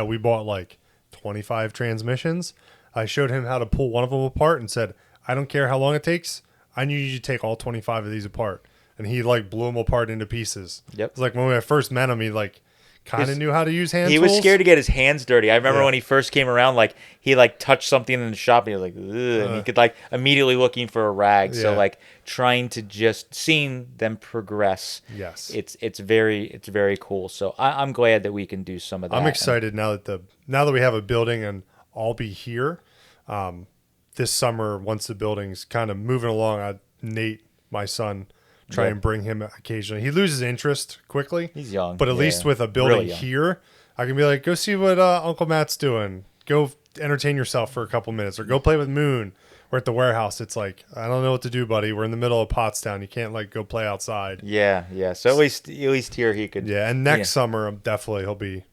we bought like 25 transmissions. I showed him how to pull one of them apart and said, I don't care how long it takes. I need you to take all 25 of these apart. And he like blew them apart into pieces. Yep. It's like when I first met him, he like kind of knew how to use hand tools. He was scared to get his hands dirty. I remember when he first came around, like he like touched something in the shop and he was like, ugh, and he could like immediately looking for a rag. So like trying to just seeing them progress. Yes. It's very cool. So I'm glad that we can do some of that. I'm excited now that we have a building and I'll be here. This summer, once the building's kind of moving along, Nate, my son, try and bring him occasionally. He loses interest quickly. He's young. But at least with a building here, I can be like, go see what Uncle Matt's doing. Go entertain yourself for a couple minutes. Or go play with Moon. We're at the warehouse. It's like, I don't know what to do, buddy. We're in the middle of Pottstown. You can't like go play outside. Yeah. So at least here he could. Yeah, and next summer, definitely he'll be.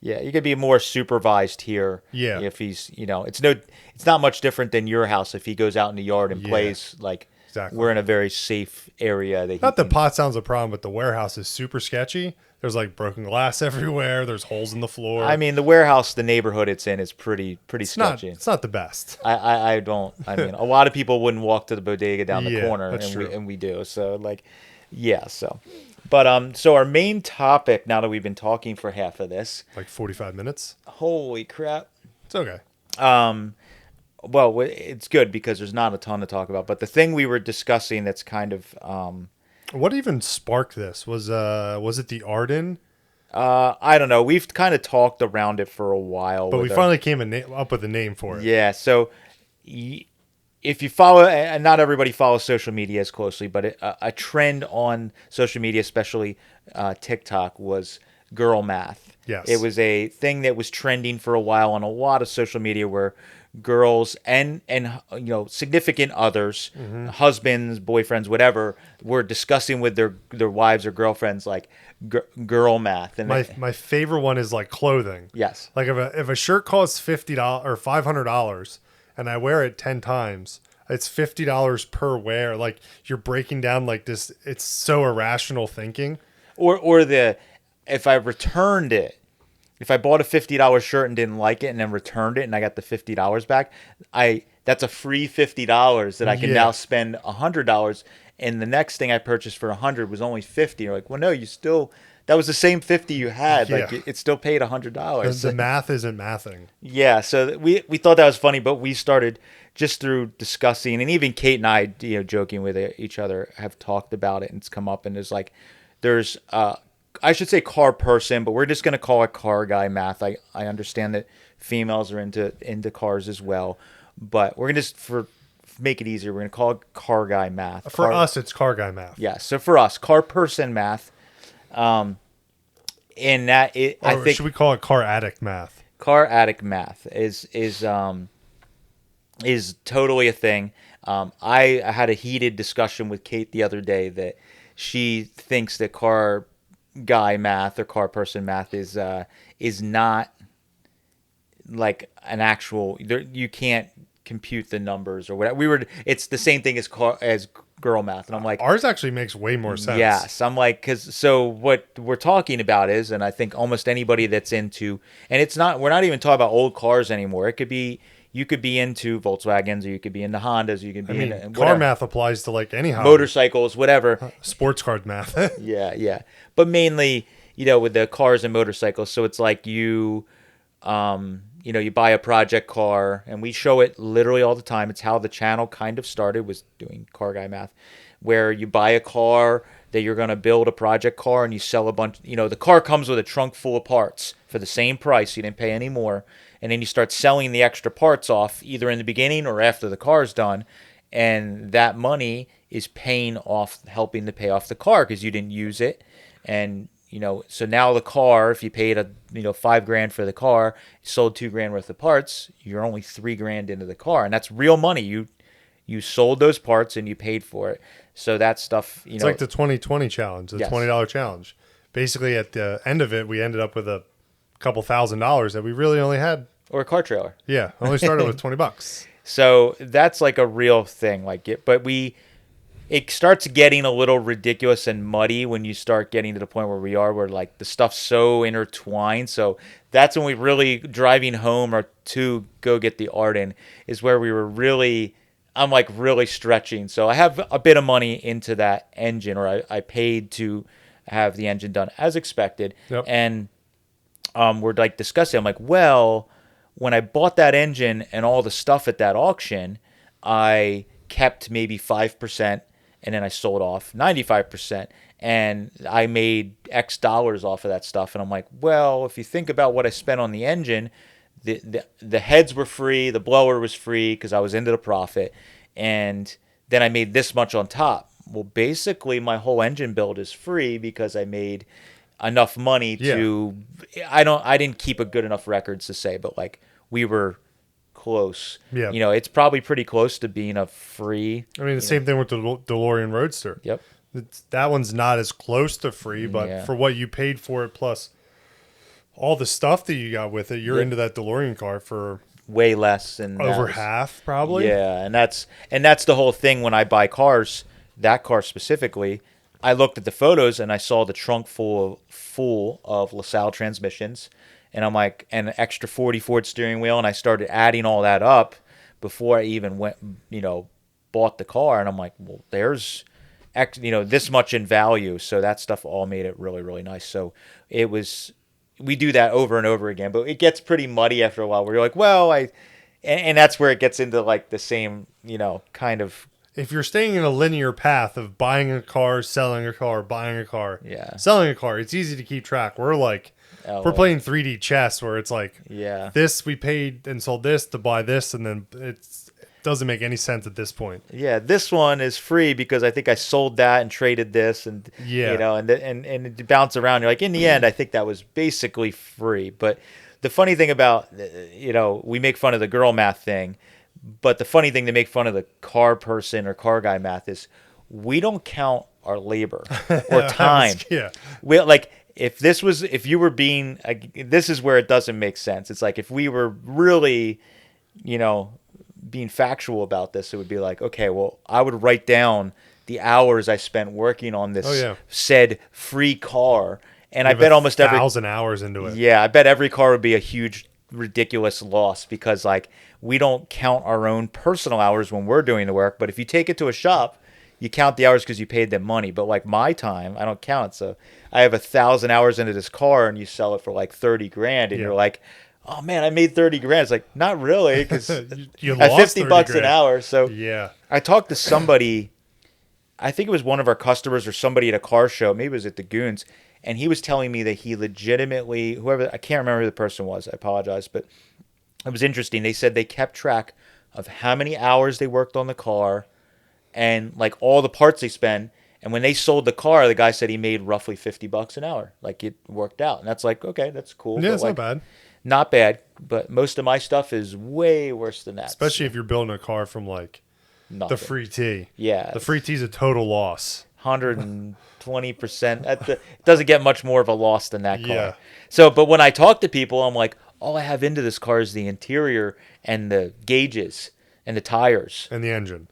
Yeah, you could be more supervised here. Yeah. If he's, it's not much different than your house if he goes out in the yard and plays. Like, we're in a very safe area. Not that Pottstown's a problem, but the warehouse is super sketchy. There's like broken glass everywhere. There's holes in the floor. I mean, the warehouse, the neighborhood it's in is pretty sketchy. It's not the best. I mean, a lot of people wouldn't walk to the bodega down the corner, and we do. So like, Yeah, so our main topic, now that we've been talking for half of this, Like 45 minutes. holy crap. It's okay. Well, it's good because there's not a ton to talk about, but the thing we were discussing that's kind of What even sparked this? Was it the Arden? I don't know. We've kind of talked around it for a while But we with our, finally came up with a name for it. yeah, so y- if you follow, and not everybody follows social media as closely, but a trend on social media, especially TikTok, was girl math. Yes. It was a thing that was trending for a while on a lot of social media where girls and significant others, husbands, boyfriends, whatever, were discussing with their wives or girlfriends like girl math. And My favorite one is like clothing. yes. Like if a shirt costs $50 or $500 and I wear it 10 times, it's $50 per wear. Like you're breaking down like this. It's so irrational thinking. Or the if I returned it, if I bought a $50 shirt and didn't like it and then returned it and I got the $50 back, that's a free $50 that I can now spend $100. And the next thing I purchased for $100 was only $50. You're like, well, no, that was the same 50 you had. Yeah. Like it still paid $100. The math isn't mathing. Yeah, so we thought that was funny, but we started just through discussing, and even Kate and I, joking with each other, have talked about it, and it's come up, and there's I should say car person, but we're just gonna call it car guy math. I understand that females are into cars as well, but we're gonna just for make it easier, we're gonna call it car guy math. For us, it's car guy math. Yeah, so for us, car person math. In that, I think should we call it car addict math? car addict math is totally a thing. I had a heated discussion with Kate the other day that she thinks that car guy math or car person math is not like an actual. You can't compute the numbers or whatever. It's the same thing as girl math, and I'm like, ours actually makes way more sense. yes, I'm like, so what we're talking about is, and I think almost anybody that's into, and we're not even talking about old cars anymore. You could be into Volkswagens, or you could be into Hondas, or you could be into car whatever. math applies to like any hobby. Motorcycles, whatever. Sports card math. Yeah. But mainly, with the cars and motorcycles. So it's like you buy a project car, and we show it literally all the time. It's how the channel kind of started, was doing car guy math, where you buy a car that you're going to build a project car, and you sell a bunch. The car comes with a trunk full of parts for the same price. You didn't pay any more. And then you start selling the extra parts off either in the beginning or after the car's done. And that money is helping to pay off the car because you didn't use it. And, so now the car, if you paid $5,000 for the car, you sold $2,000 worth of parts, you're only $3,000 into the car. And that's real money. You sold those parts and you paid for it. So that stuff, It's like the 2020 challenge, the Yes. $20 challenge. Basically, at the end of it, we ended up with a couple $1,000s that we really only had. or a car trailer. Yeah, only started with $20. So that's like a real thing, but it starts getting a little ridiculous and muddy when you start getting to the point where like the stuff's so intertwined. So that's when we really driving home or to go get the Arden is where I'm like really stretching. So I have a bit of money into that engine, or I paid to have the engine done as expected. Yep. And we're like discussing, I'm like, well, when I bought that engine and all the stuff at that auction, I kept maybe 5%, and then I sold off 95%, and I made X dollars off of that stuff. And I'm like, well, if you think about what I spent on the engine, the heads were free, the blower was free because I was into the profit, and then I made this much on top. Well, basically, my whole engine build is free because I made enough money to. I didn't keep a good enough records to say, but like we were close. Yeah. It's probably pretty close to being a free. I mean, the same thing with the DeLorean Roadster. Yep. That one's not as close to free, but Yeah. for what you paid for it, plus all the stuff that you got with it, you're into that DeLorean car for Way less than over that. half, probably. Yeah, and that's the whole thing when I buy cars. That car specifically, I looked at the photos and I saw the trunk full of LaSalle transmissions, and I'm like, an extra 40 Ford steering wheel, and I started adding all that up before I even went, bought the car, and I'm like, well, there's this much in value. So that stuff all made it really, really nice. So it was, we do that over and over again, but it gets pretty muddy after a while where you're like, well, and that's where it gets into like the same, kind of, If you're staying in a linear path of buying a car, selling a car, buying a car, yeah, selling a car, it's easy to keep track. We're playing 3D chess where it's like, yeah, this we paid and sold this to buy this, and then it doesn't make any sense at this point. yeah, this one is free because I think I sold that and traded this, and Yeah. and it bounce around. You're like, in the end, I think that was basically free. But the funny thing about, we make fun of the girl math thing, but the funny thing to make fun of the car person or car guy math is we don't count our labor or time. Yeah. We like, if you were being, this is where it doesn't make sense. It's like if we were really, being factual about this, it would be like, okay, well, I would write down the hours I spent working on this said free car, and I bet almost 1,000 hours into it. Yeah, I bet every car would be a huge, ridiculous loss because like we don't count our own personal hours when we're doing the work. But if you take it to a shop, you count the hours because you paid them money. But like my time, I don't count. So I have 1,000 hours into this car, and you sell it for like 30 grand, and you're like, oh man, I made 30 grand. It's like, not really, because you at lost 50 bucks grand. an hour. So yeah, I talked to somebody, I think it was one of our customers or somebody at a car show, maybe it was at the Goons, and he was telling me that he legitimately, I can't remember who the person was, I apologize, but it was interesting. They said they kept track of how many hours they worked on the car and like all the parts they spend. And when they sold the car, the guy said he made roughly 50 bucks an hour. Like it worked out. And that's like, okay, that's cool. Yeah, but it's like, not bad. Not bad, but most of my stuff is way worse than that. Especially if you're building a car from like Nothing. the free T. Yeah. The free T is a total loss. 120%. It doesn't get much more of a loss than that car. Yeah. So, but when I talk to people, I'm like, all I have into this car is the interior and the gauges and the tires. And the engine.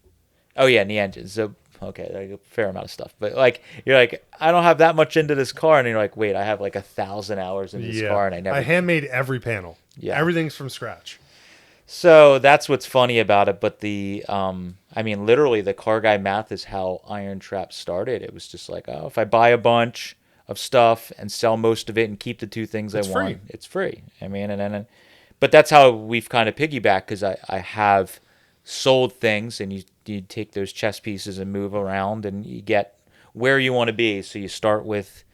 Oh, yeah, and the engine. So, okay, a fair amount of stuff. But like, you're like, I don't have that much into this car. And you're like, wait, I have like 1,000 hours in this car, and I handmade every panel. Yeah. Everything's from scratch. So that's what's funny about it. But literally the car guy math is how IronTrap started. It was just like, oh, if I buy a bunch of stuff and sell most of it and keep the two things I want, it's free. But that's how we've kind of piggybacked, because I have sold things, and you take those chess pieces and move around, and you get where you want to be. So you start with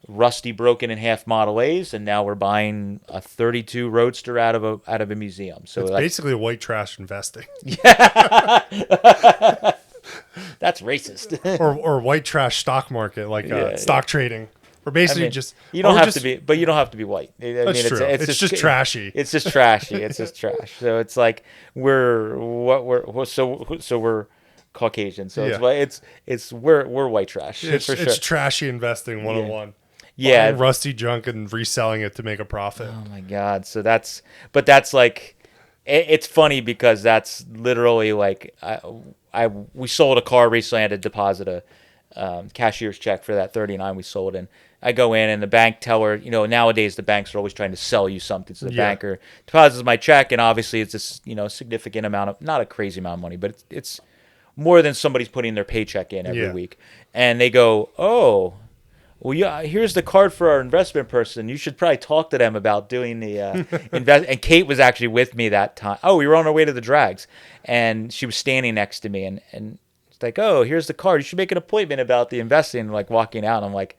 rusty, broken in half Model A's, and now we're buying a 32 Roadster out of a museum. So it's basically white trash investing. That's racist. or white trash stock market, like stock trading. Or basically you don't have to be, but you don't have to be white. That's true. It's just trashy. It's just trashy. It's just trash. So it's like we're Caucasian. So we're white trash. It's trashy investing 101. Yeah, buying rusty junk and reselling it to make a profit. Oh my god! So that's like, it's funny because that's literally like we sold a car recently. I had to deposit a cashier's check for that 39 we sold, and I go in, and the bank teller, nowadays the banks are always trying to sell you something. So the banker deposits my check, and obviously it's this significant amount of, not a crazy amount of money, but it's more than somebody's putting their paycheck in every week. And they go, oh, well, yeah, here's the card for our investment person. You should probably talk to them about doing the invest. And Kate was actually with me that time. Oh, we were on our way to the drags, and she was standing next to me, and it's like, oh, here's the card. You should make an appointment about the investing. Like walking out, I'm like,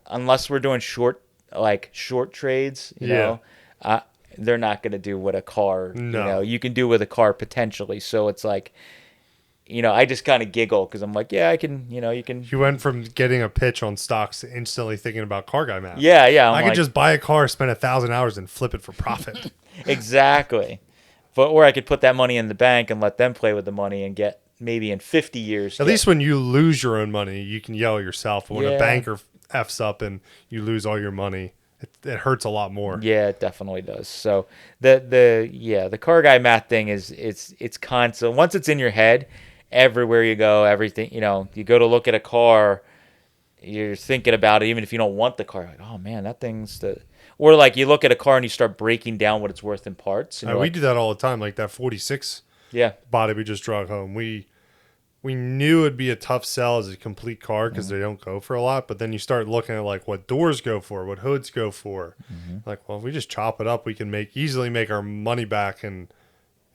unless we're doing short trades, they're not going to do what a car, you can do with a car potentially. So it's like, I just kind of giggle because I'm like, yeah, I can, you can. You went from getting a pitch on stocks to instantly thinking about car guy math. Yeah. I could just buy a car, spend 1,000 hours, and flip it for profit. Exactly. Or I could put that money in the bank and let them play with the money and get maybe in 50 years. At least when you lose your own money, you can yell at yourself. But when a banker F's up and you lose all your money, it hurts a lot more. Yeah, it definitely does. So the car guy math thing it's constant. Once it's in your head, everywhere you go, everything, you go to look at a car, you're thinking about it, even if you don't want the car. Like, oh man, that thing's or like you look at a car and you start breaking down what it's worth in parts. And we do that all the time. Like that 46 body we just drove home. we knew it'd be a tough sell as a complete car because they don't go for a lot. But then you start looking at like what doors go for, what hoods go for. Like, well, if we just chop it up, we can easily make our money back, and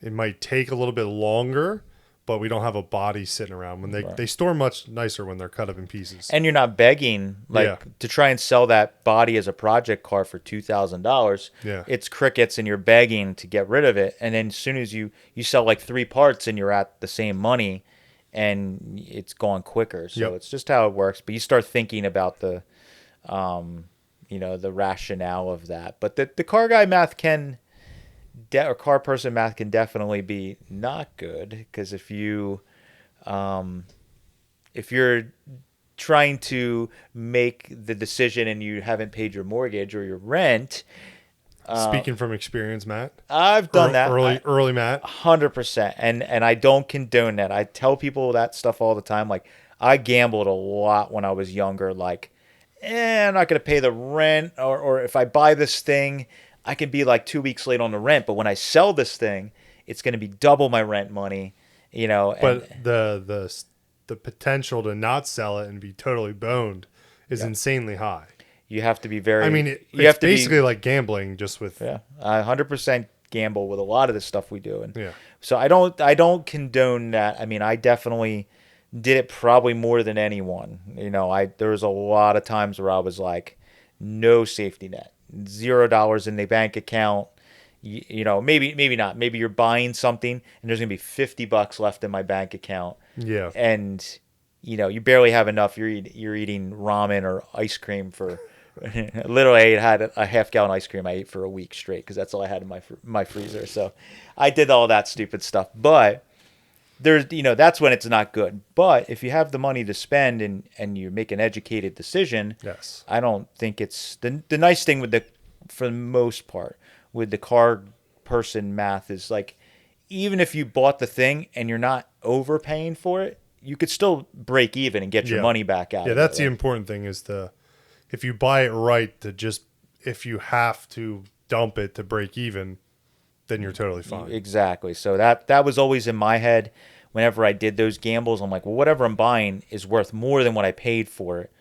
it might take a little bit longer, but we don't have a body sitting around. When they store much nicer when they're cut up in pieces. And you're not begging to try and sell that body as a project car for $2,000. Yeah. It's crickets, and you're begging to get rid of it. And then as soon as you sell like 3 parts and you're at the same money, and it's gone quicker. So it's just how it works. But you start thinking about the, the rationale of that. But the car guy math or car person math can definitely be not good, because if you're trying to make the decision and you haven't paid your mortgage or your rent. Speaking from experience, Matt. I've done that. Early Matt. 100%. And I don't condone that. I tell people that stuff all the time. Like, I gambled a lot when I was younger. Like, I'm not going to pay the rent. Or if I buy this thing, I can be like 2 weeks late on the rent. But when I sell this thing, it's going to be double my rent money. But the potential to not sell it and be totally boned is insanely high. You have to be very. I mean, it's basically like gambling, just with. Yeah, I 100% gamble with a lot of the stuff we do, and yeah. So I don't condone that. I mean, I definitely did it probably more than anyone. There was a lot of times where I was like, no safety net, $0 in the bank account. Maybe not. Maybe you're buying something and there's gonna be $50 left in my bank account. Yeah, and you barely have enough. You're eating ramen or ice cream for. Literally, I had a half-gallon ice cream I ate for a week straight because that's all I had in my freezer. So I did all that stupid stuff. But there's, that's when it's not good. But if you have the money to spend and you make an educated decision, yes, I don't think it's the nice thing for the most part with the car person math is like, even if you bought the thing and you're not overpaying for it, you could still break even and get your money back out. Yeah, that's the important thing is if you buy it right, if you have to dump it to break even, then you're totally fine. Exactly. So that was always in my head whenever I did those gambles. I'm like, well, whatever I'm buying is worth more than what I paid for it.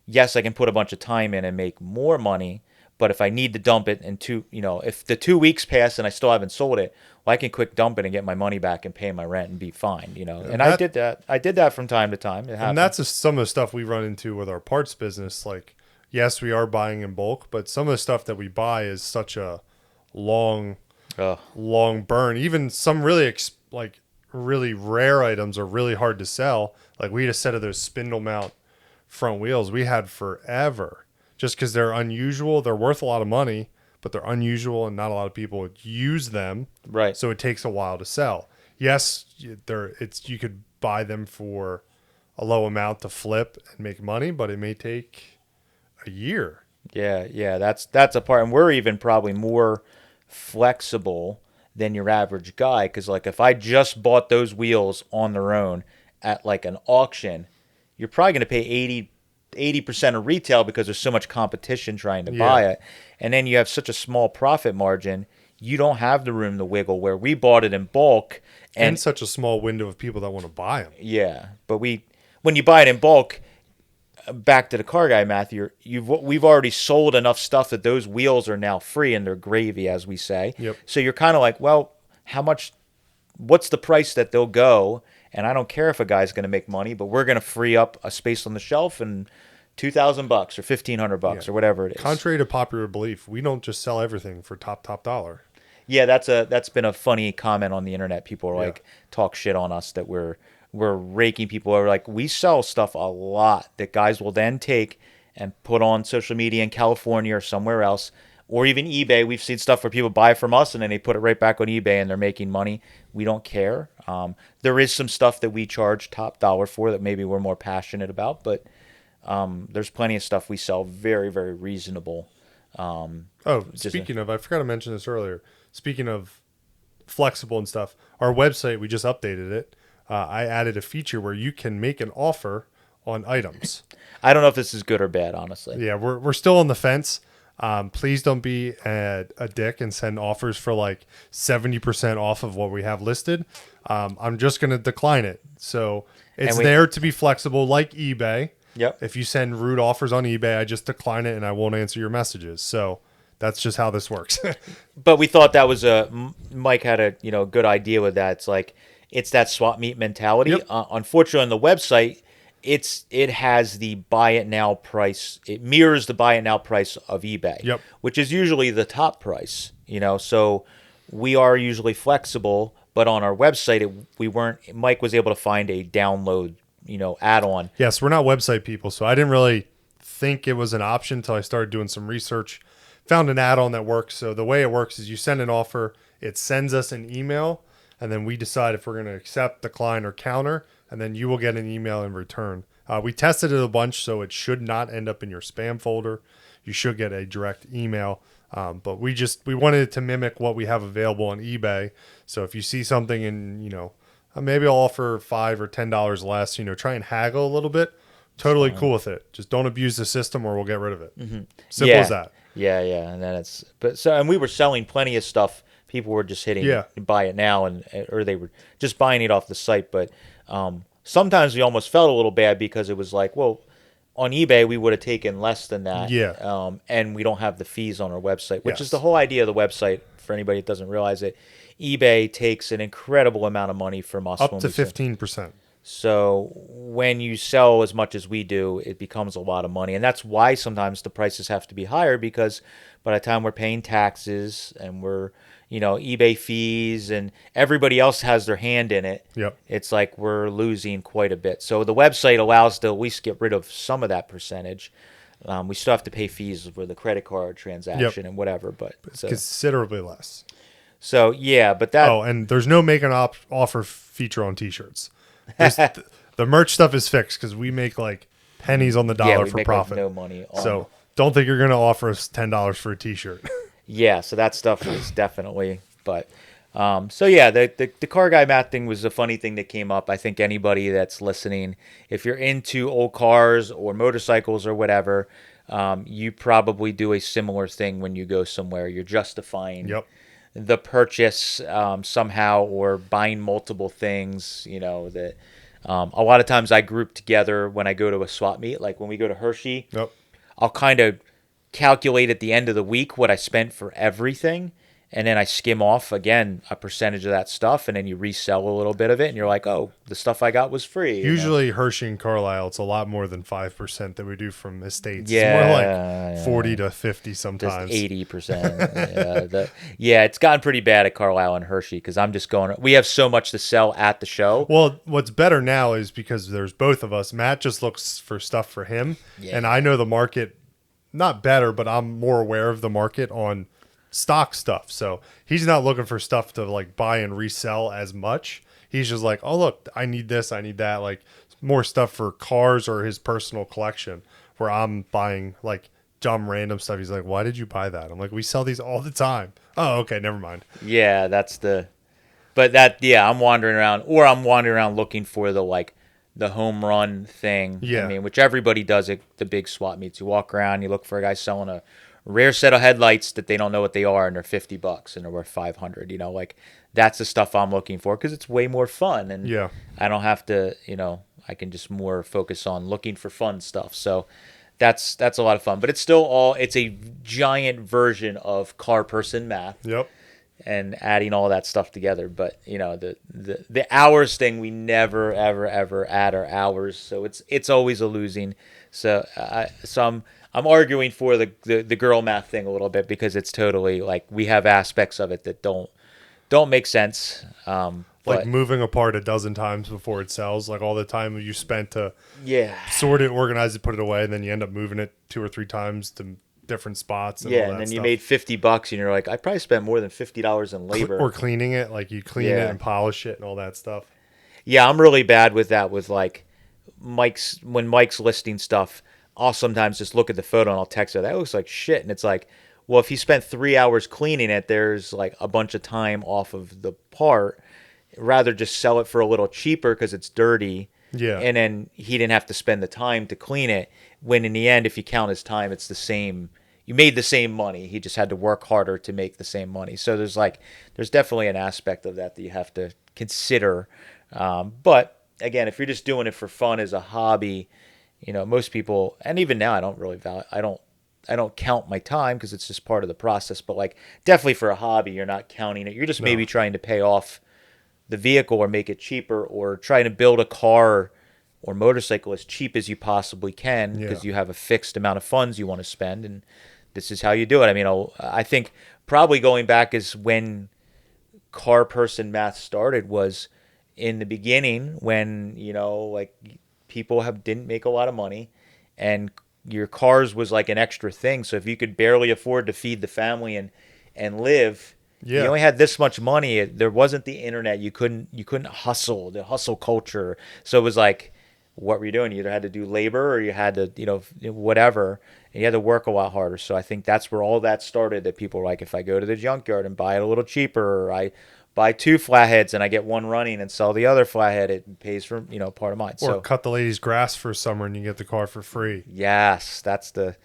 Yes, I can put a bunch of time in and make more money, but if I need to dump it if the 2 weeks pass and I still haven't sold it, well, I can quick dump it and get my money back and pay my rent and be fine, And I did that. I did that from time to time. It happened. And that's some of the stuff we run into with our parts business, like, yes, we are buying in bulk, but some of the stuff that we buy is such a long burn. Even some really really rare items are really hard to sell. Like, we had a set of those spindle mount front wheels we had forever, just because they're unusual. They're worth a lot of money, but they're unusual and not a lot of people use them. Right. So it takes a while to sell. Yes, you could buy them for a low amount to flip and make money, but it may take a year. Yeah, that's a part, and we're even probably more flexible than your average guy, because like if I just bought those wheels on their own at like an auction, you're probably going to pay 80% of retail because there's so much competition trying to buy it, and then you have such a small profit margin, you don't have the room to wiggle where we bought it in bulk and such a small window of people that want to buy them. Yeah, but when you buy it in bulk. Back to the car guy, Matthew. We've already sold enough stuff that those wheels are now free and they're gravy, as we say. Yep. So you're kind of like, well, what's the price that they'll go? And I don't care if a guy's going to make money, but we're going to free up a space on the shelf and $2,000 or $1,500 or whatever it is. Contrary to popular belief, we don't just sell everything for top dollar. Yeah, that's been a funny comment on the internet. People are like talk shit on us that we're raking people over. Like, we sell stuff a lot that guys will then take and put on social media in California or somewhere else, or even eBay. We've seen stuff where people buy from us and then they put it right back on eBay and they're making money. We don't care. There is some stuff that we charge top dollar for that maybe we're more passionate about, but there's plenty of stuff we sell very, very reasonable. Speaking of, I forgot to mention this earlier. Speaking of flexible and stuff, our website, we just updated it. I added a feature where you can make an offer on items. I don't know if this is good or bad, honestly. Yeah, we're still on the fence. Please don't be a dick and send offers for like 70% off of what we have listed. I'm just going to decline it. So It's there to be flexible, like eBay. Yep. If you send rude offers on eBay, I just decline it and I won't answer your messages. So that's just how this works. But we thought that was Mike had a good idea with that. It's like it's that swap meet mentality. Yep. Unfortunately, on the website, it has the buy it now price. It mirrors the buy it now price of eBay, Yep. which is usually the top price. So we are usually flexible, but on our website, we weren't. Mike was able to find a download, add-on. Yes, we're not website people, so I didn't really think it was an option until I started doing some research. Found an add-on that works. So the way it works is you send an offer, it sends us an email, and then we decide if we're going to accept, decline, or counter, and then you will get an email in return. We tested it a bunch, so it should not end up in your spam folder. You should get a direct email. But we wanted it to mimic what we have available on eBay. So if you see something and, maybe I'll offer $5 or $10 less, try and haggle a little bit. Totally cool with it. Just don't abuse the system or we'll get rid of it. Mm-hmm. Simple as that. Yeah. And then and we were selling plenty of stuff. People were just hitting buy it now or they were just buying it off the site. But sometimes we almost felt a little bad because it was like, well, on eBay, we would have taken less than that. Yeah. And we don't have the fees on our website, which is the whole idea of the website for anybody that doesn't realize it. eBay takes an incredible amount of money from us. Up to 15%. So when you sell as much as we do, it becomes a lot of money. And that's why sometimes the prices have to be higher because by the time we're paying taxes and we're, eBay fees and everybody else has their hand in it, Yep. it's like we're losing quite a bit. So the website allows to at least get rid of some of that percentage. We still have to pay fees for the credit card transaction and whatever, but it's considerably less. So yeah, but that. Oh, and there's no make an offer feature on T-shirts. The merch stuff is fixed because we make like pennies on the dollar for profit. Like no money. So don't think you're going to offer us $10 for a T-shirt. Yeah, so that stuff is definitely. But so yeah, the car guy math thing was a funny thing that came up. I think anybody that's listening, if you're into old cars or motorcycles or whatever, you probably do a similar thing when you go somewhere. You're justifying. Yep. The purchase somehow or buying multiple things, that a lot of times I group together when I go to a swap meet. Like when we go to Hershey, Yep. I'll kind of calculate at the end of the week what I spent for everything. And then I skim off, again, a percentage of that stuff. And then you resell a little bit of it. And you're like, oh, the stuff I got was free. Usually Hershey and Carlisle, it's a lot more than 5% that we do from estates. Yeah, it's more like 40 to 50 sometimes. Just 80%. It's gotten pretty bad at Carlisle and Hershey because I'm just going, we have so much to sell at the show. Well, what's better now is because there's both of us. Matt just looks for stuff for him. Yeah. And I know the market, not better, but I'm more aware of the market on stock stuff. So he's not looking for stuff to like buy and resell as much. He's just like, oh, look, I need this, I need that. Like more stuff for cars or his personal collection where I'm buying like dumb random stuff. He's like, why did you buy that? I'm like, we sell these all the time. Oh, okay, never mind. Yeah, I'm wandering around looking for the home run thing. Yeah. I mean, which everybody does at the big swap meets. You walk around, you look for a guy selling a rare set of headlights that they don't know what they are and they're $50 and they're worth $500. Like that's the stuff I'm looking for because it's way more fun and I don't have to, I can just more focus on looking for fun stuff. So that's a lot of fun, but it's a giant version of car person math. Yep. And adding all that stuff together. But the hours thing, we never ever add our hours, so it's always a losing. So I'm arguing for the girl math thing a little bit because it's totally like we have aspects of it that don't make sense. Like moving apart a dozen times before it sells, like all the time you spent to sort it, organize it, put it away, and then you end up moving it 2 or 3 times to different spots. And all that and then stuff. You made $50 and you're like, I probably spent more than $50 in labor. Or cleaning it, like you clean it and polish it and all that stuff. Yeah, I'm really bad with that. With like when Mike's listing stuff, I'll sometimes just look at the photo and I'll text her, that looks like shit. And it's like, well, if he spent 3 hours cleaning it, there's like a bunch of time off of the part. Rather just sell it for a little cheaper because it's dirty. Yeah. And then he didn't have to spend the time to clean it. When in the end, if you count his time, it's the same. You made the same money. He just had to work harder to make the same money. So there's definitely an aspect of that you have to consider. But again, if you're just doing it for fun as a hobby, most people, and even now, I don't count my time because it's just part of the process. But like, definitely for a hobby, you're not counting it. You're just maybe No. trying to pay off the vehicle or make it cheaper, or trying to build a car or motorcycle as cheap as you possibly can Yeah. because you have a fixed amount of funds you want to spend, and this is how you do it. I mean, I think probably going back is when car person math started was in the beginning when like people didn't make a lot of money, and your cars was like an extra thing. So if you could barely afford to feed the family and live, you Yeah. only had this much money. There wasn't the internet. You couldn't hustle, the hustle culture. So it was like, what were you doing? You either had to do labor or you had to, whatever. And you had to work a lot harder. So I think that's where all that started. That people were like, if I go to the junkyard and buy it a little cheaper, or I buy two flatheads and I get one running and sell the other flathead, it pays for part of mine. Or So cut the lady's grass for summer and you get the car for free. yes, that's the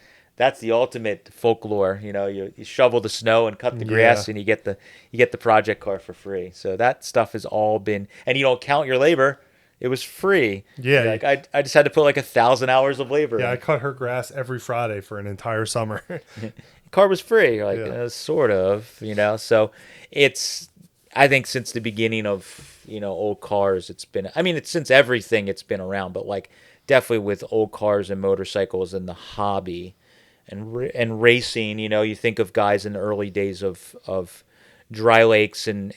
ultimate folklore. You shovel the snow and cut the Yeah. grass, and you get the project car for free. So that stuff has all been, and you don't count your labor. It was free. Yeah. Like I just had to put like 1,000 hours of labor. Yeah, I in. cut her grass every Friday for an entire summer. The car was free, like Yeah. sort of. So it's, I think since the beginning of old cars, it's been. I mean, it's since everything it's been around, but like definitely with old cars and motorcycles and the hobby and racing. You think of guys in the early days of dry lakes and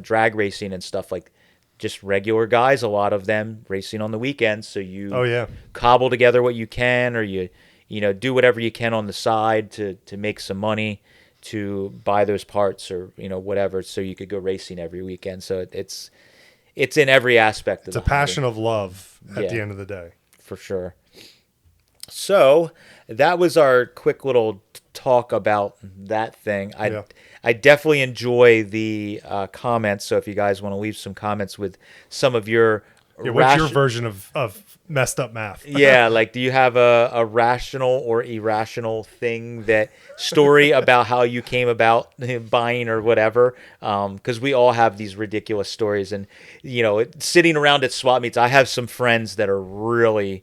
drag racing and stuff, like just regular guys. A lot of them racing on the weekends. So you Oh, yeah. cobble together what you can, or you do whatever you can on the side to make some money to buy those parts, or whatever, so you could go racing every weekend. So it's in every aspect of It's the a passion of love at the Yeah. end of the day. for sure. So that was our quick little talk about that thing. Yeah. I definitely enjoy the comments. So if you guys want to leave some comments with some of your Yeah, what's your version of messed up math? yeah, like, do you have a rational or irrational story about how you came about buying or whatever? Because we all have these ridiculous stories, and sitting around at swap meets, I have some friends that are really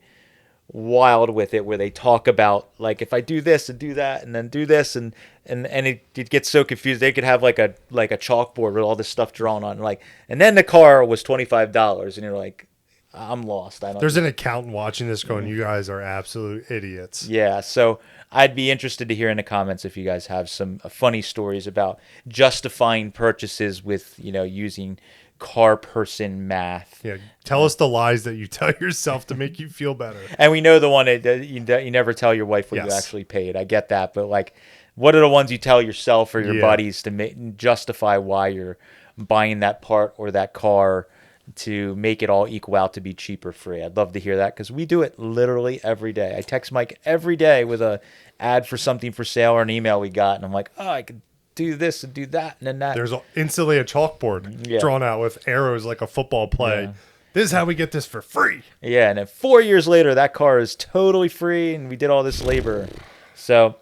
wild with it, where they talk about, like, if I do this and do that and then do this, and it gets so confused. They could have like a chalkboard with all this stuff drawn on, like, and then the car was $25, and you're like, I'm lost. I don't. There's an accountant watching this going, you guys are absolute idiots. Yeah, so I'd be interested to hear in the comments if you guys have some funny stories about justifying purchases with using car person math. Yeah, tell us the lies that you tell yourself to make you feel better. And we know the one that you never tell your wife what you Yes. actually paid. I get that, but like, what are the ones you tell yourself or your Yeah. buddies to justify why you're buying that part or that car, to make it all equal out to be cheap or free? I'd love to hear that, because we do it literally every day. I text Mike every day with a ad for something for sale or an email we got, and I'm like, oh, I could do this and do that and then that. There's instantly a chalkboard Yeah. drawn out with arrows like a football play. Yeah. This is how we get this for free. Yeah, and then 4 years later, that car is totally free, and we did all this labor. So,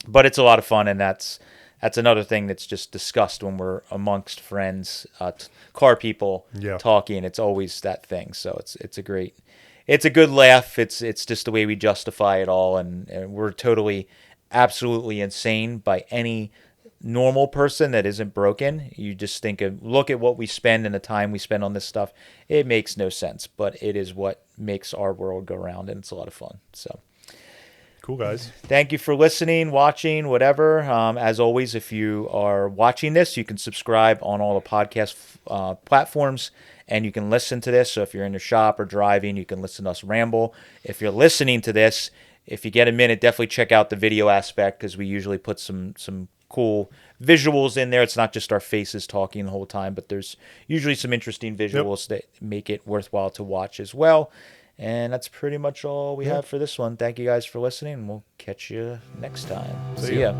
but it's a lot of fun, and that's another thing that's just discussed when we're amongst friends, car people Yeah. talking. It's always that thing. So it's a good laugh. It's just the way we justify it all, and we're totally, absolutely insane by any normal person that isn't broken. You just look at what we spend and the time we spend on this stuff. It makes no sense, but it is what makes our world go round, and it's a lot of fun. So Cool, guys. thank you for listening, watching, whatever. As always, if you are watching this, you can subscribe on all the podcast platforms, and you can listen to this. So if you're in the shop or driving, you can listen to us ramble. If you're listening to this, if you get a minute, definitely check out the video aspect, because we usually put some cool visuals in there. It's not just our faces talking the whole time, but there's usually some interesting visuals that make it worthwhile to watch as well. And that's pretty much all we have for this one. Thank you guys for listening, and we'll catch you next time. See ya.